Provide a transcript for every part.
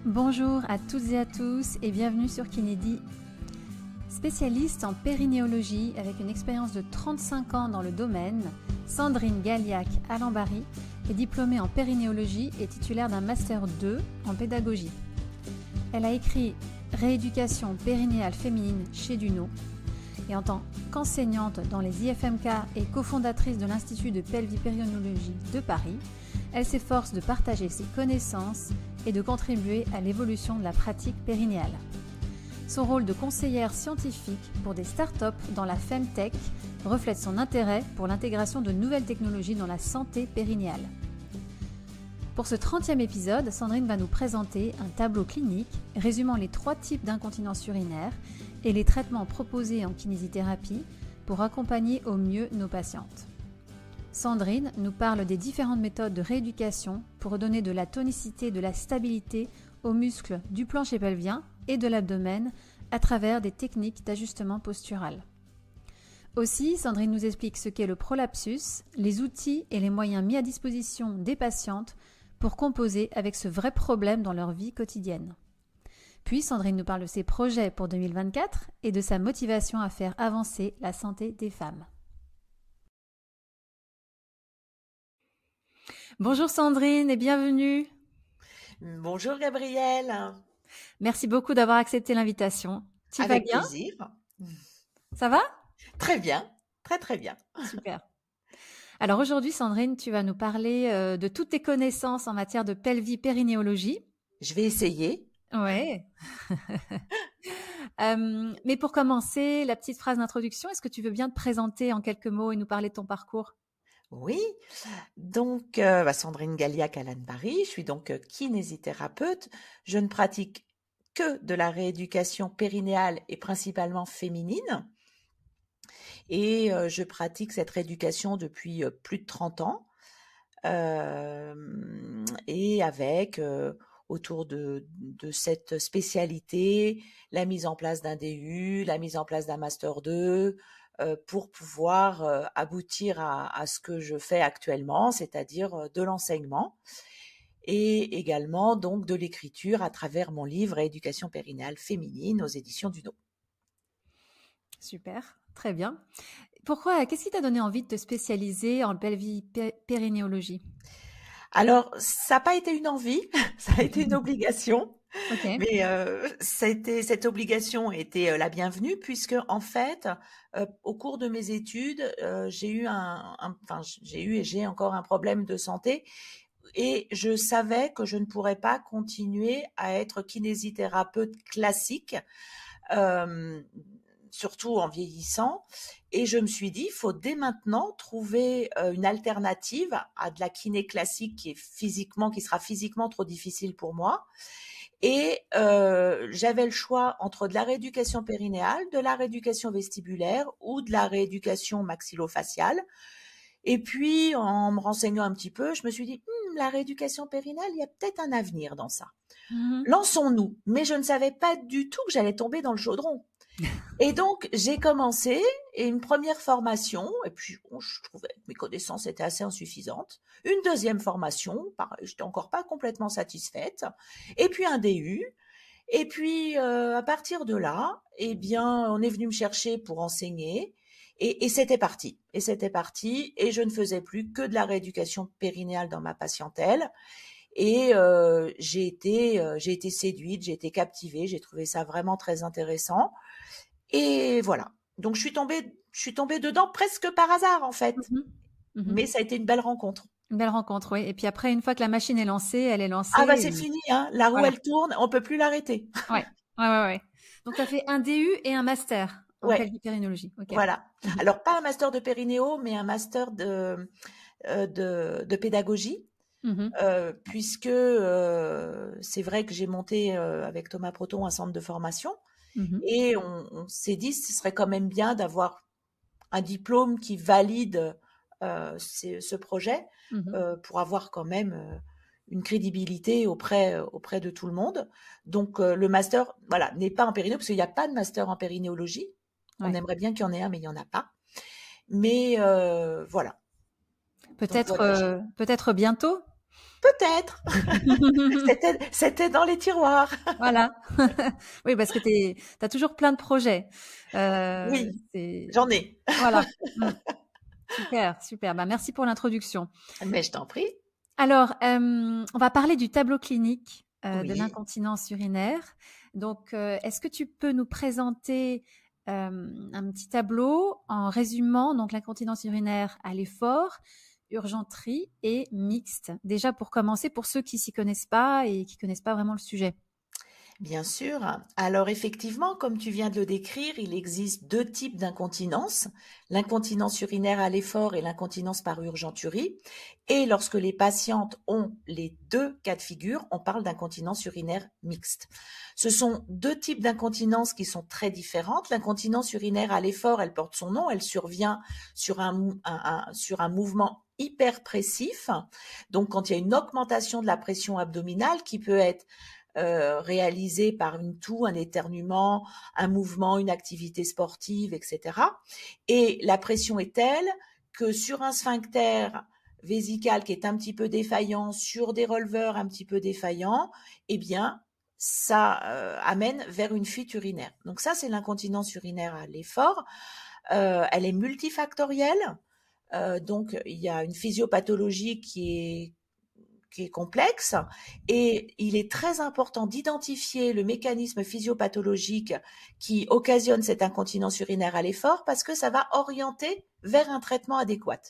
Bonjour à toutes et à tous et bienvenue sur Kinédi. Spécialiste en périnéologie avec une expérience de 35 ans dans le domaine, Sandrine Galiac Alambari est diplômée en périnéologie et titulaire d'un Master 2 en pédagogie. Elle a écrit Rééducation périnéale féminine chez Duno et en tant qu'enseignante dans les IFMK et cofondatrice de l'Institut de pelvipérinéologie de Paris, elle s'efforce de partager ses connaissances et de contribuer à l'évolution de la pratique périnéale. Son rôle de conseillère scientifique pour des startups dans la Femtech reflète son intérêt pour l'intégration de nouvelles technologies dans la santé périnéale. Pour ce 30e épisode, Sandrine va nous présenter un tableau clinique résumant les 3 types d'incontinence urinaire et les traitements proposés en kinésithérapie pour accompagner au mieux nos patientes. Sandrine nous parle des différentes méthodes de rééducation pour redonner de la tonicité et de la stabilité aux muscles du plancher pelvien et de l'abdomen à travers des techniques d'ajustement postural. Aussi, Sandrine nous explique ce qu'est le prolapsus, les outils et les moyens mis à disposition des patientes pour composer avec ce vrai problème dans leur vie quotidienne. Puis Sandrine nous parle de ses projets pour 2024 et de sa motivation à faire avancer la santé des femmes. Bonjour Sandrine et bienvenue. Bonjour Gabrielle. Merci beaucoup d'avoir accepté l'invitation. Tu vas Avec bien ? plaisir. Ça va ? Très bien, très bien. Super. Alors aujourd'hui Sandrine, tu vas nous parler de toutes tes connaissances en matière de pelvipérinéologie. Je vais essayer. Ouais. Mais pour commencer, la petite phrase d'introduction, est-ce que tu veux bien te présenter en quelques mots et nous parler de ton parcours ? Oui, donc Sandrine Galiac Alambari, je suis donc kinésithérapeute. Je ne pratique que de la rééducation périnéale et principalement féminine. Et je pratique cette rééducation depuis plus de 30 ans. Et avec autour de cette spécialité, la mise en place d'un DU, la mise en place d'un Master 2, pour pouvoir aboutir à ce que je fais actuellement, c'est-à-dire de l'enseignement et également donc de l'écriture à travers mon livre Éducation périnéale féminine aux éditions Duno. Super, très bien. Pourquoi, qu'est-ce qui t'a donné envie de te spécialiser en pelvipérinéologie ? Alors, ça n'a pas été une envie, ça a été une obligation. Okay. Mais cette obligation était la bienvenue puisque en fait, au cours de mes études, j'ai eu et j'ai encore un problème de santé et je savais que je ne pourrais pas continuer à être kinésithérapeute classique, surtout en vieillissant. Et je me suis dit, il faut dès maintenant trouver une alternative à de la kiné classique qui sera physiquement trop difficile pour moi. Et j'avais le choix entre de la rééducation périnéale, de la rééducation vestibulaire ou de la rééducation maxillofaciale. Et puis, en me renseignant un petit peu, je me suis dit, la rééducation périnéale, il y a peut-être un avenir dans ça. Lançons-nous. Mais je ne savais pas du tout que j'allais tomber dans le chaudron. Et donc, j'ai commencé une première formation, et puis je trouvais que mes connaissances étaient assez insuffisantes. Une deuxième formation, pareil, j'étais encore pas complètement satisfaite. Et puis un DU. Et puis, à partir de là, eh bien, on est venu me chercher pour enseigner. Et c'était parti. Et je ne faisais plus que de la rééducation périnéale dans ma patientèle. Et j'ai été séduite, j'ai été captivée, j'ai trouvé ça vraiment très intéressant. Et voilà. Donc je suis tombée dedans presque par hasard en fait. Mais ça a été une belle rencontre. Une belle rencontre, oui. Et puis après, une fois que la machine est lancée, elle est lancée. Ah c'est fini, hein. La roue elle tourne, on peut plus l'arrêter. Ouais. Donc tu as fait un DU et un master en pelvipérinéologie. Okay. Voilà. Alors pas un master de périnéo, mais un master de pédagogie. Puisque c'est vrai que j'ai monté avec Thomas Proton un centre de formation et on s'est dit ce serait quand même bien d'avoir un diplôme qui valide ce projet pour avoir quand même une crédibilité auprès de tout le monde. Donc le master n'est pas en périnéo parce qu'il n'y a pas de master en périnéologie. On aimerait bien qu'il y en ait un, mais il n'y en a pas. Mais voilà. Peut-être bientôt. Peut-être. C'était dans les tiroirs. Voilà. Oui, parce que tu as toujours plein de projets. Oui, C'est j'en ai. voilà. Mmh. Super, super. Bah, merci pour l'introduction. Mais je t'en prie. Alors, on va parler du tableau clinique, de Oui. l'incontinence urinaire. Donc, est-ce que tu peux nous présenter, un petit tableau en résumant donc l'incontinence urinaire à l'effort, urgenterie et mixte? Déjà pour commencer, pour ceux qui s'y connaissent pas et qui connaissent pas vraiment le sujet. Bien sûr. Alors effectivement, comme tu viens de le décrire, il existe deux types d'incontinence, l'incontinence urinaire à l'effort et l'incontinence par urgenturie. Et lorsque les patientes ont les deux cas de figure, on parle d'incontinence urinaire mixte. Ce sont deux types d'incontinence qui sont très différentes. L'incontinence urinaire à l'effort, elle porte son nom, elle survient sur sur un mouvement hyperpressif. Donc quand il y a une augmentation de la pression abdominale qui peut être réalisé par une toux, un éternuement, un mouvement, une activité sportive, etc. Et la pression est telle que sur un sphincter vésical qui est un petit peu défaillant, sur des releveurs un petit peu défaillants, eh bien, ça amène vers une fuite urinaire. Donc ça, c'est l'incontinence urinaire à l'effort. Elle est multifactorielle. Donc, il y a une physiopathologie qui est complexe et il est très important d'identifier le mécanisme physiopathologique qui occasionne cette incontinence urinaire à l'effort parce que ça va orienter vers un traitement adéquat.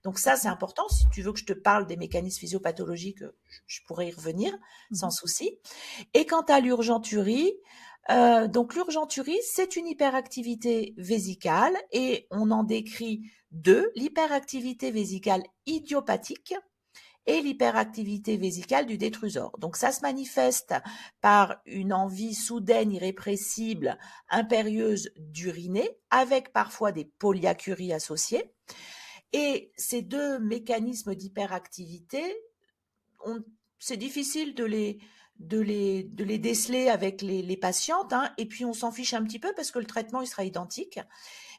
Donc ça, c'est important. Si tu veux que je te parle des mécanismes physiopathologiques, je pourrais y revenir sans souci. Et quant à l'urgenturie, donc l'urgenturie, c'est une hyperactivité vésicale et on en décrit deux, l'hyperactivité vésicale idiopathique et l'hyperactivité vésicale du détrusor. Donc ça se manifeste par une envie soudaine, irrépressible, impérieuse d'uriner, avec parfois des polyuries associées. Et ces deux mécanismes d'hyperactivité, c'est difficile de les déceler avec les patientes, hein, et puis on s'en fiche un petit peu parce que le traitement il sera identique.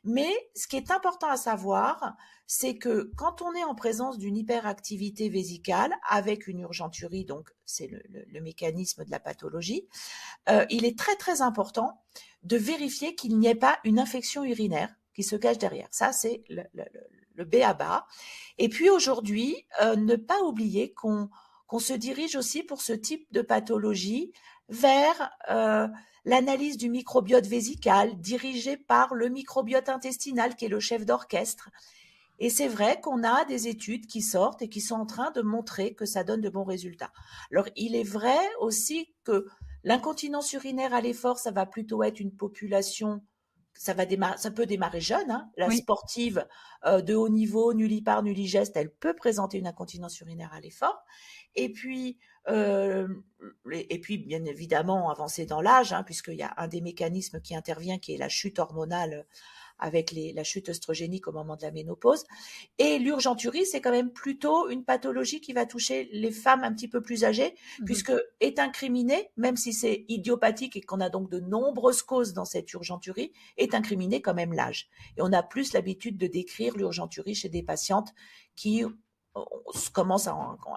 Mais ce qui est important à savoir, c'est que quand on est en présence d'une hyperactivité vésicale avec une urgenturie, donc c'est le mécanisme de la pathologie, il est très très important de vérifier qu'il n'y ait pas une infection urinaire qui se cache derrière. Ça, c'est le b.a.-ba. Et puis aujourd'hui, ne pas oublier qu'on se dirige aussi pour ce type de pathologie vers l'analyse du microbiote vésical dirigé par le microbiote intestinal qui est le chef d'orchestre. Et c'est vrai qu'on a des études qui sortent et qui sont en train de montrer que ça donne de bons résultats. Alors, il est vrai aussi que l'incontinence urinaire à l'effort, ça va plutôt être une population, ça peut démarrer jeune, hein. La sportive de haut niveau, nullipare, nulligeste, elle peut présenter une incontinence urinaire à l'effort. Et puis, bien évidemment, avancer dans l'âge, hein, puisqu'il y a un des mécanismes qui intervient, qui est la chute hormonale avec la chute œstrogénique au moment de la ménopause. Et l'urgenturie, c'est quand même plutôt une pathologie qui va toucher les femmes un petit peu plus âgées, puisque est incriminé, même si c'est idiopathique et qu'on a donc de nombreuses causes dans cette urgenturie, est incriminé quand même l'âge. Et on a plus l'habitude de décrire l'urgenturie chez des patientes qui commencent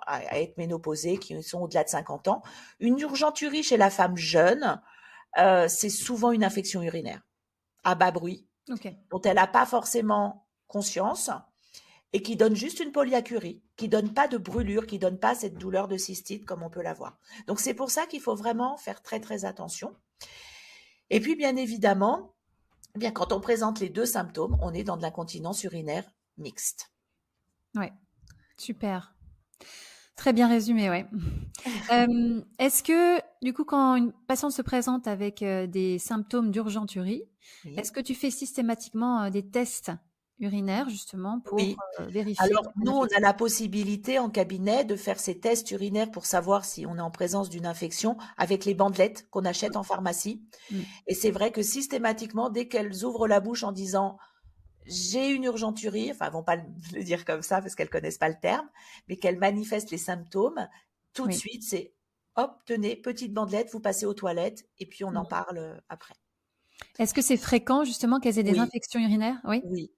à être ménopausées, qui sont au-delà de 50 ans. Une urgenturie chez la femme jeune, c'est souvent une infection urinaire à bas bruit, dont elle n'a pas forcément conscience et qui donne juste une polyurie, qui donne pas de brûlure, qui donne pas cette douleur de cystite comme on peut l'avoir. Donc c'est pour ça qu'il faut vraiment faire très très attention. Et puis bien évidemment, quand on présente les deux symptômes, on est dans de l'incontinence urinaire mixte. Ouais, super. Très bien résumé, ouais. Est-ce que, du coup, quand une patiente se présente avec des symptômes d'urgenturie, est-ce que tu fais systématiquement des tests urinaires, justement, pour vérifier? Alors, nous, on a la possibilité en cabinet de faire ces tests urinaires pour savoir si on est en présence d'une infection avec les bandelettes qu'on achète en pharmacie. Et c'est vrai que systématiquement, dès qu'elles ouvrent la bouche en disant j'ai une urgenturie, enfin, elles vont pas le dire comme ça parce qu'elles connaissent pas le terme, mais qu'elles manifestent les symptômes, tout de suite, c'est hop, tenez, petite bandelette, vous passez aux toilettes et puis on en parle après. Est-ce que c'est fréquent, justement, qu'elles aient des infections urinaires? Oui.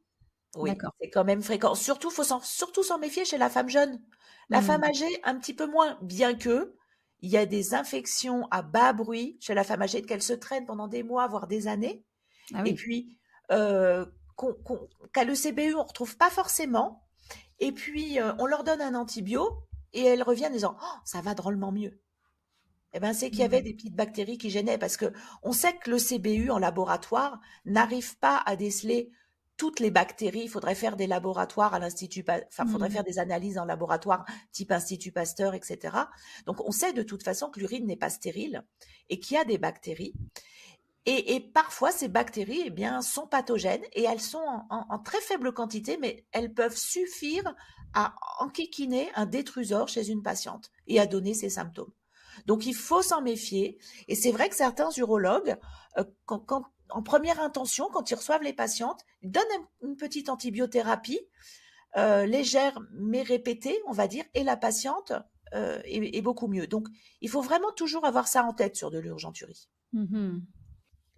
Oui, D'accord. c'est quand même fréquent. Surtout, surtout s'en méfier chez la femme jeune. La Hmm. femme âgée, un petit peu moins, bien que il y a des infections à bas bruit chez la femme âgée, qu'elle se traîne pendant des mois, voire des années. Ah Et oui. puis, qu'à le CBU, on retrouve pas forcément. Et puis, on leur donne un antibio et elles reviennent en disant, oh, ça va drôlement mieux. Eh ben, c'est qu'il y avait Hmm. des petites bactéries qui gênaient parce que on sait que le CBU en laboratoire n'arrive pas à déceler toutes les bactéries. Il faudrait faire des laboratoires à l'Institut, enfin, faudrait Hmm. faire des analyses en laboratoire type Institut Pasteur, etc. Donc, on sait de toute façon que l'urine n'est pas stérile et qu'il y a des bactéries. Et parfois, ces bactéries, eh bien, sont pathogènes et elles sont en très faible quantité, mais elles peuvent suffire à enquiquiner un détrusor chez une patiente et à donner ses symptômes. Donc, il faut s'en méfier. Et c'est vrai que certains urologues, en première intention, quand ils reçoivent les patientes, ils donnent une petite antibiothérapie légère mais répétée, on va dire, et la patiente est beaucoup mieux. Donc, il faut vraiment toujours avoir ça en tête sur de l'urgenturie. Mhm.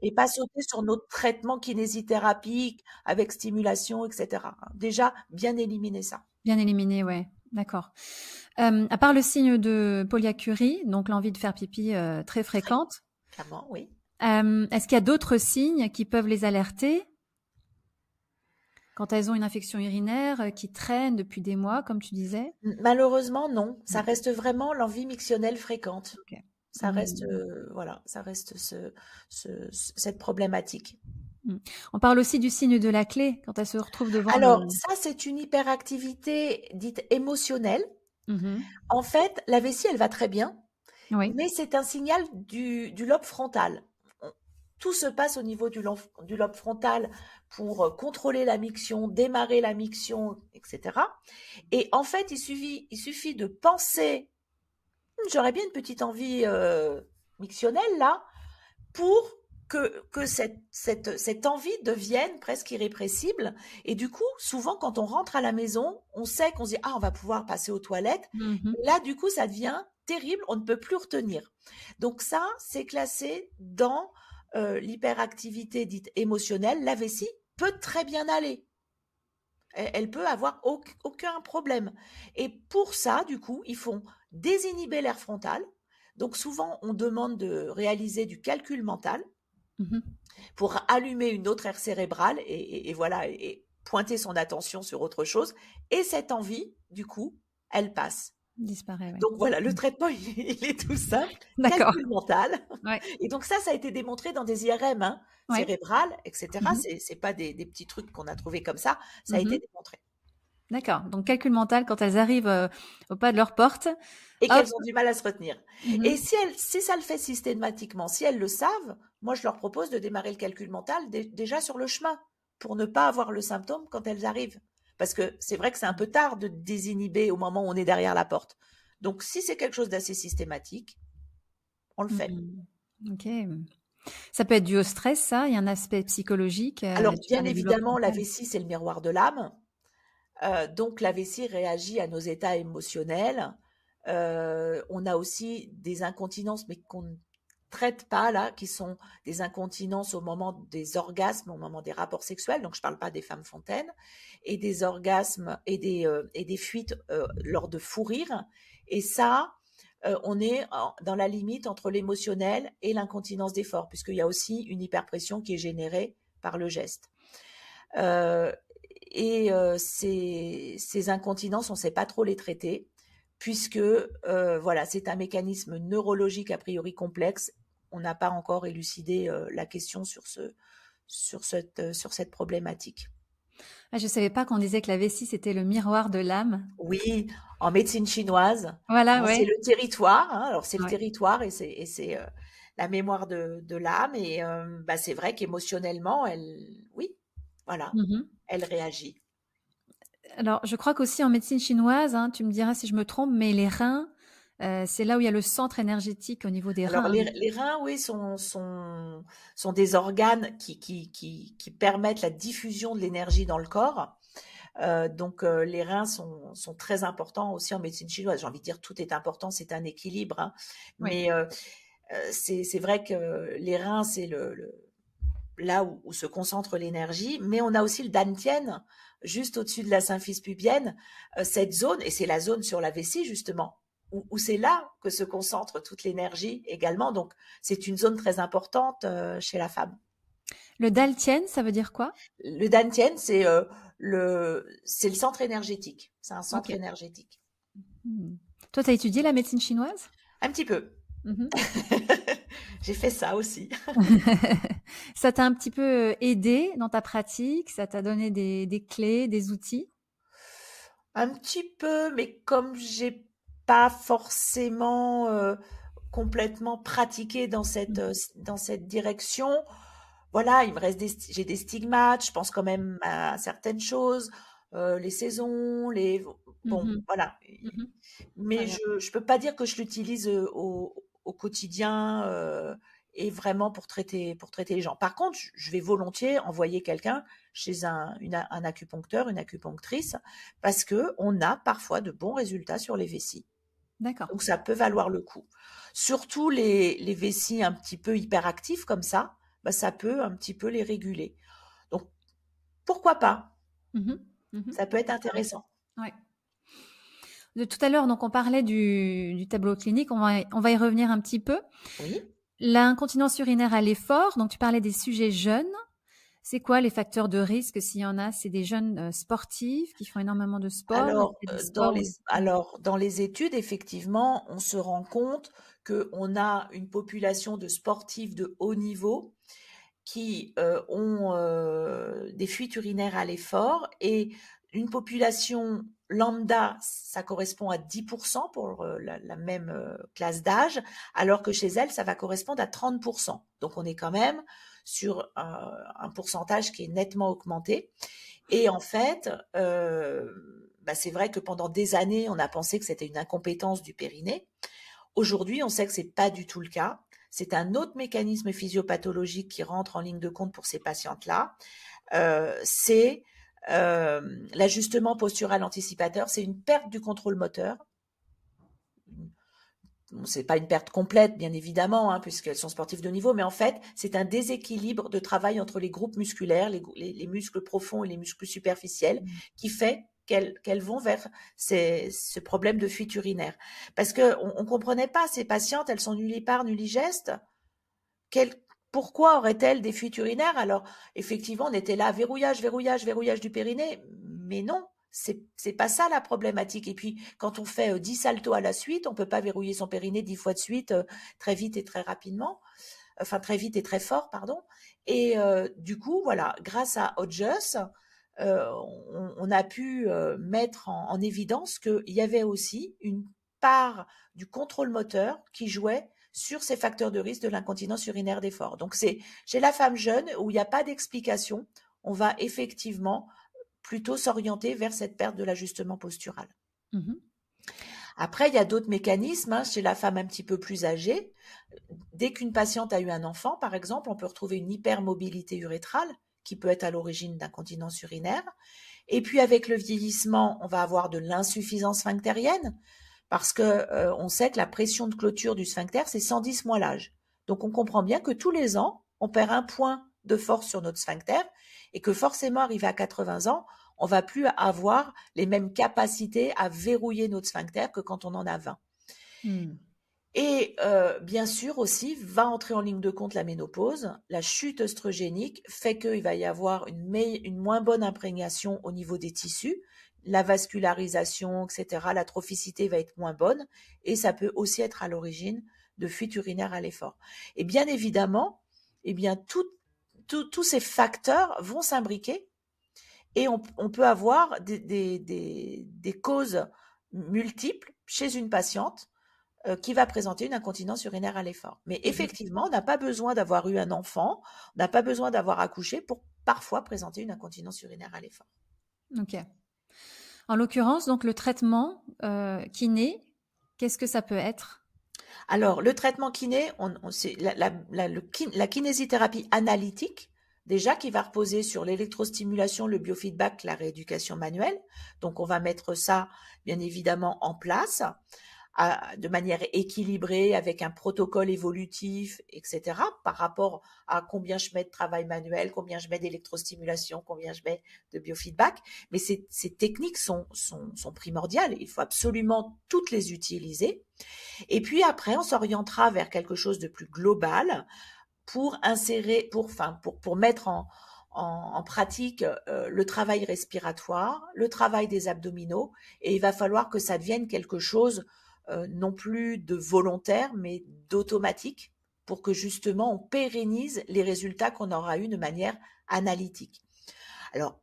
Et pas sauter sur notre traitement kinésithérapique avec stimulation, etc. Déjà, bien éliminer ça. Bien éliminé, ouais. D'accord. À part le signe de polyacurie, donc l'envie de faire pipi très Très fréquente, clairement, oui. est-ce qu'il y a d'autres signes qui peuvent les alerter quand elles ont une infection urinaire qui traîne depuis des mois, comme tu disais? Malheureusement, non. Ça Non. reste vraiment l'envie mictionnelle fréquente. Ok. Ça reste, Hmm. voilà, ça reste cette problématique. Hmm. On parle aussi du signe de la clé quand elle se retrouve devant le. Alors, ça, c'est une hyperactivité dite émotionnelle. Mhm. En fait, la vessie, elle va très bien, Oui. mais c'est un signal du lobe frontal. Tout se passe au niveau du lobe frontal pour contrôler la miction, démarrer la miction, etc. Et en fait, il suffit de penser, j'aurais bien une petite envie mictionnelle là, pour que cette envie devienne presque irrépressible. Et du coup, souvent, quand on rentre à la maison, on sait qu'on se dit, ah, on va pouvoir passer aux toilettes. Mhm. Et là, du coup, ça devient terrible, on ne peut plus retenir. Donc ça, c'est classé dans l'hyperactivité dite émotionnelle. La vessie peut très bien aller. Elle peut avoir aucun problème. Et pour ça, du coup, ils font désinhiber l'air frontal. Donc souvent, on demande de réaliser du calcul mental Mhm. pour allumer une autre aire cérébrale et voilà, et pointer son attention sur autre chose. Et cette envie, du coup, elle passe. Disparaît, ouais. Donc voilà, le traitement, il est tout simple, D'accord. calcul mental. Ouais. Et donc ça a été démontré dans des IRM hein, Ouais. cérébrales, etc. Mhm. C'est pas des petits trucs qu'on a trouvés comme ça a été Mhm. démontré. D'accord. Donc calcul mental quand elles arrivent au pas de leur porte. Et Hop. qu'elles ont du mal à se retenir. Et Mhm. si ça le fait systématiquement, si elles le savent, moi je leur propose de démarrer le calcul mental déjà sur le chemin pour ne pas avoir le symptôme quand elles arrivent. Parce que c'est vrai que c'est un peu tard de désinhiber au moment où on est derrière la porte. Donc si c'est quelque chose d'assez systématique, on le fait. Mhm. Ok. Ça peut être dû au stress, ça. Il y a un aspect psychologique. Alors Tu bien parlais du lobe évidemment, la frontal. vessie, c'est le miroir de l'âme. Donc la vessie réagit à nos états émotionnels. On a aussi des incontinences, mais qu'on ne traite pas là, qui sont des incontinences au moment des orgasmes, au moment des rapports sexuels. Donc je ne parle pas des femmes fontaines, et des orgasmes et des fuites lors de fou rire. Et ça, on est dans la limite entre l'émotionnel et l'incontinence d'effort, puisqu'il y a aussi une hyperpression qui est générée par le geste. Euh, et ces incontinences, on ne sait pas trop les traiter, puisque voilà, c'est un mécanisme neurologique a priori complexe. On n'a pas encore élucidé la question sur cette problématique. Ah, je savais pas qu'on disait que la vessie, c'était le miroir de l'âme. Oui, en médecine chinoise, Voilà, bon, c'est ouais. le territoire. Hein, alors c'est le Ouais. territoire et c'est la mémoire de l'âme. Et bah, c'est vrai qu'émotionnellement, oui, voilà, Mhm. elle réagit. Alors, je crois qu'aussi en médecine chinoise, hein, tu me diras si je me trompe, mais les reins, c'est là où il y a le centre énergétique au niveau des Alors reins. les reins, oui, sont des organes qui permettent la diffusion de l'énergie dans le corps. Donc les reins sont très importants aussi en médecine chinoise. J'ai envie de dire tout est important, c'est un équilibre. Hein. Oui. Mais c'est vrai que les reins, c'est là où se concentre l'énergie, mais on a aussi le dantian, juste au-dessus de la symphyse pubienne, cette zone, et c'est la zone sur la vessie justement, où c'est là que se concentre toute l'énergie également. Donc, c'est une zone très importante chez la femme. Le daltian, ça veut dire quoi? Le dantian, c'est le centre énergétique. C'est un centre énergétique. Toi, tu as étudié la médecine chinoise? Un petit peu. J'ai fait ça aussi. Ça t'a un petit peu aidé dans ta pratique? Ça t'a donné des clés, des outils? Un petit peu, mais comme j'ai pas forcément complètement pratiqué dans cette direction, voilà, il me reste j'ai des stigmates, je pense quand même à certaines choses, les saisons, bon, voilà. Mais je peux pas dire que je l'utilise au quotidien et vraiment pour traiter les gens. Par contre, je vais volontiers envoyer quelqu'un chez un acupuncteur, une acupunctrice, parce que on a parfois de bons résultats sur les vessies. D'accord. Donc ça peut valoir le coup. Surtout les vessies un petit peu hyperactifs comme ça, bah, ça peut un petit peu les réguler. Donc pourquoi pas? Ça peut être intéressant. Ouais. De tout à l'heure, donc on parlait du tableau clinique, on va y revenir un petit peu. Oui. L'incontinence urinaire à l'effort, donc tu parlais des sujets jeunes. C'est quoi les facteurs de risque s'il y en a? C'est des jeunes sportifs qui font énormément de sport? Dans les études, effectivement, on se rend compte qu'on a une population de sportifs de haut niveau qui ont des fuites urinaires à l'effort, et une population lambda, ça correspond à 10% pour la même classe d'âge, alors que chez elle, ça va correspondre à 30%. Donc on est quand même sur un pourcentage qui est nettement augmenté. Et en fait, c'est vrai que pendant des années, on a pensé que c'était une incompétence du périnée. Aujourd'hui, on sait que c'est pas du tout le cas. C'est un autre mécanisme physiopathologique qui rentre en ligne de compte pour ces patientes-là. C'est l'ajustement postural anticipateur. C'est une perte du contrôle moteur. C'est pas une perte complète, bien évidemment, puisqu'elles sont sportives de haut niveau, mais en fait, c'est un déséquilibre de travail entre les groupes musculaires, les muscles profonds et les muscles superficiels, qui fait qu'elles vont vers ce problème de fuite urinaire. Parce qu'on ne comprenait pas, ces patientes, elles sont nullipares, nulligestes. Pourquoi auraient-elles des fuites urinaires? Alors, effectivement, on était là, verrouillage du périnée, mais non. C'est pas ça la problématique. Et puis, quand on fait 10 saltos à la suite, on peut pas verrouiller son périnée 10 fois de suite, très vite et très rapidement. Enfin, très vite et très fort, pardon. Et du coup, voilà, grâce à Hodges, on a pu mettre en évidence qu'il y avait aussi une part du contrôle moteur qui jouait sur ces facteurs de risque de l'incontinence urinaire d'effort. Donc, c'est chez la femme jeune où il n'y a pas d'explication, on va effectivement plutôt s'orienter vers cette perte de l'ajustement postural. Après, il y a d'autres mécanismes chez la femme un petit peu plus âgée. Dès qu'une patiente a eu un enfant, par exemple, on peut retrouver une hypermobilité urétrale qui peut être à l'origine d'incontinence urinaire. Et puis, avec le vieillissement, on va avoir de l'insuffisance sphinctérienne parce que on sait que la pression de clôture du sphincter, c'est 110 moins l'âge. Donc, on comprend bien que tous les ans, on perd un point de force sur notre sphincter et que forcément, arrivé à 80 ans, on va plus avoir les mêmes capacités à verrouiller notre sphincter que quand on en a 20. Et bien sûr aussi, va entrer en ligne de compte la ménopause. La chute œstrogénique fait qu'il va y avoir une moins bonne imprégnation au niveau des tissus, la vascularisation, etc. La trophicité va être moins bonne et ça peut aussi être à l'origine de fuite urinaire à l'effort. Et bien évidemment, tous ces facteurs vont s'imbriquer et on peut avoir des causes multiples chez une patiente qui va présenter une incontinence urinaire à l'effort. Mais effectivement, on n'a pas besoin d'avoir eu un enfant, on n'a pas besoin d'avoir accouché pour parfois présenter une incontinence urinaire à l'effort. Ok. En l'occurrence, donc le traitement kiné, qu'est-ce que ça peut être? Alors, le traitement kiné, c'est la kinésithérapie analytique, déjà qui va reposer sur l'électrostimulation, le biofeedback, la rééducation manuelle. Donc, on va mettre ça, bien évidemment, en place. de manière équilibrée, avec un protocole évolutif, etc., par rapport à combien je mets de travail manuel, combien je mets d'électrostimulation, combien je mets de biofeedback. Mais ces techniques sont primordiales. Il faut absolument toutes les utiliser. Et puis après, on s'orientera vers quelque chose de plus global pour insérer, pour mettre en pratique le travail respiratoire, le travail des abdominaux, et il va falloir que ça devienne quelque chose non plus de volontaire, mais d'automatique, pour que justement on pérennise les résultats qu'on aura eus de manière analytique. Alors,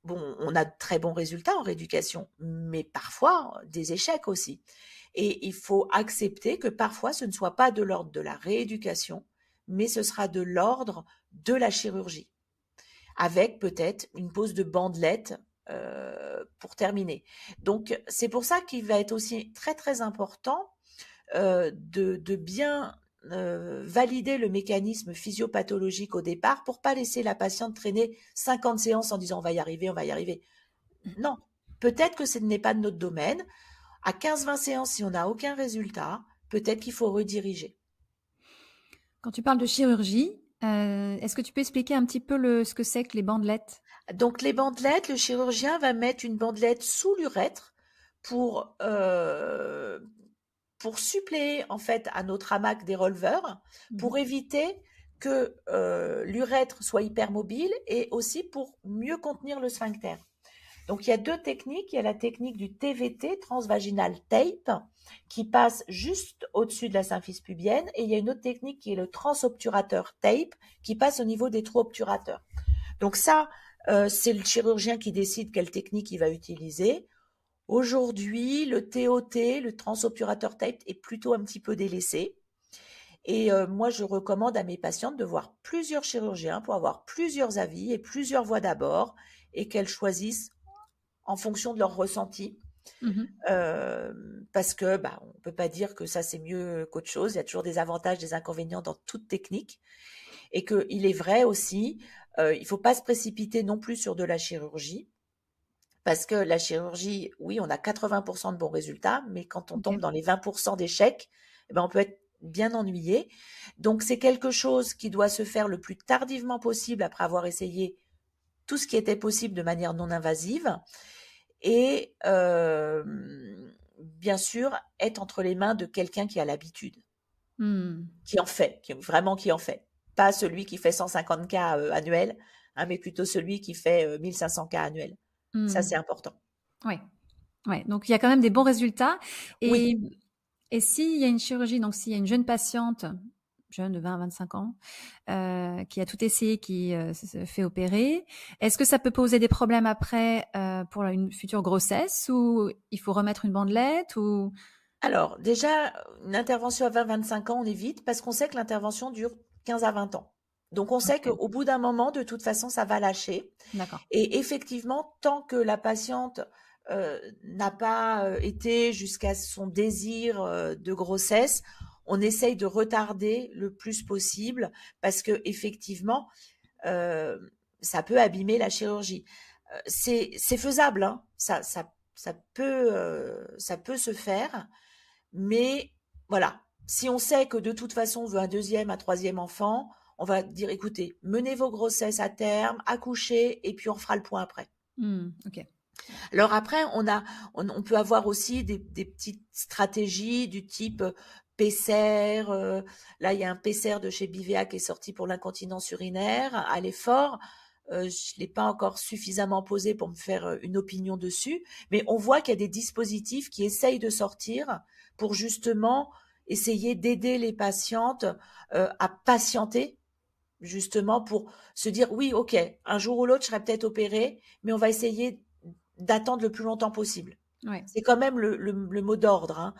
bon, on a de très bons résultats en rééducation, mais parfois des échecs aussi. Et il faut accepter que parfois ce ne soit pas de l'ordre de la rééducation, mais ce sera de l'ordre de la chirurgie, avec peut-être une pose de bandelette pour terminer. Donc, c'est pour ça qu'il va être aussi très, très important de bien valider le mécanisme physiopathologique au départ pour pas laisser la patiente traîner 50 séances en disant on va y arriver, on va y arriver. Non, peut-être que ce n'est pas de notre domaine. À 15-20 séances, si on n'a aucun résultat, peut-être qu'il faut rediriger. Quand tu parles de chirurgie, est-ce que tu peux expliquer un petit peu ce que c'est que les bandelettes? Donc les bandelettes, le chirurgien va mettre une bandelette sous l'urètre pour suppléer en fait à notre hamac des releveurs, pour éviter que l'urètre soit hypermobile et aussi pour mieux contenir le sphincter. Donc il y a deux techniques, il y a la technique du TVT, transvaginal tape, qui passe juste au-dessus de la symphyse pubienne, et il y a une autre technique qui est le transobturateur tape, qui passe au niveau des trous obturateurs. Donc ça, c'est le chirurgien qui décide quelle technique il va utiliser. Aujourd'hui, le TOT, le transobturateur tape, est plutôt un petit peu délaissé. Et moi, je recommande à mes patientes de voir plusieurs chirurgiens pour avoir plusieurs avis et plusieurs voies d'abord, et qu'elles choisissent en fonction de leur ressenti. Parce que on peut pas dire que ça c'est mieux qu'autre chose. Il y a toujours des avantages, des inconvénients dans toute technique. Et qu'il est vrai aussi, il faut pas se précipiter non plus sur de la chirurgie. Parce que la chirurgie, oui, on a 80% de bons résultats, mais quand on tombe dans les 20% d'échecs, on peut être bien ennuyé. Donc, c'est quelque chose qui doit se faire le plus tardivement possible après avoir essayé tout ce qui était possible de manière non invasive. Et bien sûr, être entre les mains de quelqu'un qui a l'habitude, qui en fait. Pas celui qui fait 150 cas annuels, mais plutôt celui qui fait 1500 cas annuels. Ça, c'est important. Oui. Ouais. Donc, il y a quand même des bons résultats. Et, oui. Et s'il y a une chirurgie, donc s'il y a une jeune patiente, jeune de 20 à 25 ans, qui a tout essayé, qui se fait opérer, est-ce que ça peut poser des problèmes après pour une future grossesse, ou il faut remettre une bandelette ou... Alors, déjà, une intervention à 20-25 ans, on évite parce qu'on sait que l'intervention dure 15 à 20 ans. Donc, on sait qu'au bout d'un moment, de toute façon, ça va lâcher. D'accord. Et effectivement, tant que la patiente n'a pas été jusqu'à son désir de grossesse, on essaye de retarder le plus possible parce que effectivement, ça peut abîmer la chirurgie. C'est faisable, hein. Ça peut se faire, mais voilà. Si on sait que de toute façon on veut un deuxième, un troisième enfant, on va dire écoutez, menez vos grossesses à terme, accouchez, et puis on fera le point après. Ok. Alors après, on peut avoir aussi des petites stratégies du type Pacer. Là, il y a un Pacer de chez Bivea qui est sorti pour l'incontinence urinaire à l'effort. Je l'ai pas encore suffisamment posé pour me faire une opinion dessus, mais on voit qu'il y a des dispositifs qui essayent de sortir pour justement essayer d'aider les patientes à patienter, justement pour se dire oui, ok, un jour ou l'autre, je serai peut-être opérée, mais on va essayer d'attendre le plus longtemps possible. Ouais. C'est quand même le mot d'ordre. Hein.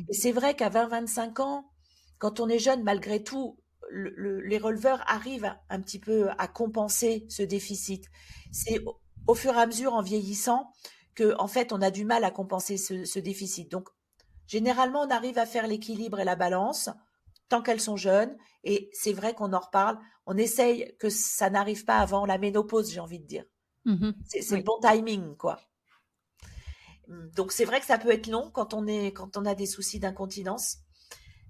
Et c'est vrai qu'à 20-25 ans, quand on est jeune, malgré tout, les releveurs arrivent un petit peu à compenser ce déficit. C'est au fur et à mesure, en vieillissant, que en fait, on a du mal à compenser ce déficit. Donc, généralement, on arrive à faire l'équilibre et la balance tant qu'elles sont jeunes. Et c'est vrai qu'on en reparle. On essaye que ça n'arrive pas avant la ménopause, j'ai envie de dire. C'est le bon timing, quoi. Donc c'est vrai que ça peut être long quand on a des soucis d'incontinence,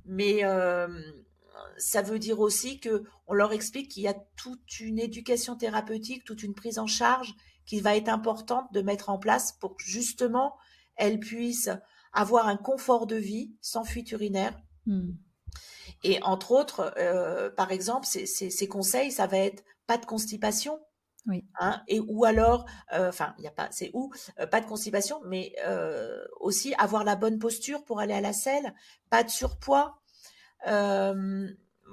mais ça veut dire aussi que on leur explique qu'il y a toute une éducation thérapeutique, toute une prise en charge qui va être importante de mettre en place pour que justement elles puissent avoir un confort de vie sans fuite urinaire. Et entre autres, par exemple, ces conseils, ça va être pas de constipation. Oui. Hein, et ou alors, enfin, il y a pas, c'est pas de constipation, mais aussi avoir la bonne posture pour aller à la selle, pas de surpoids.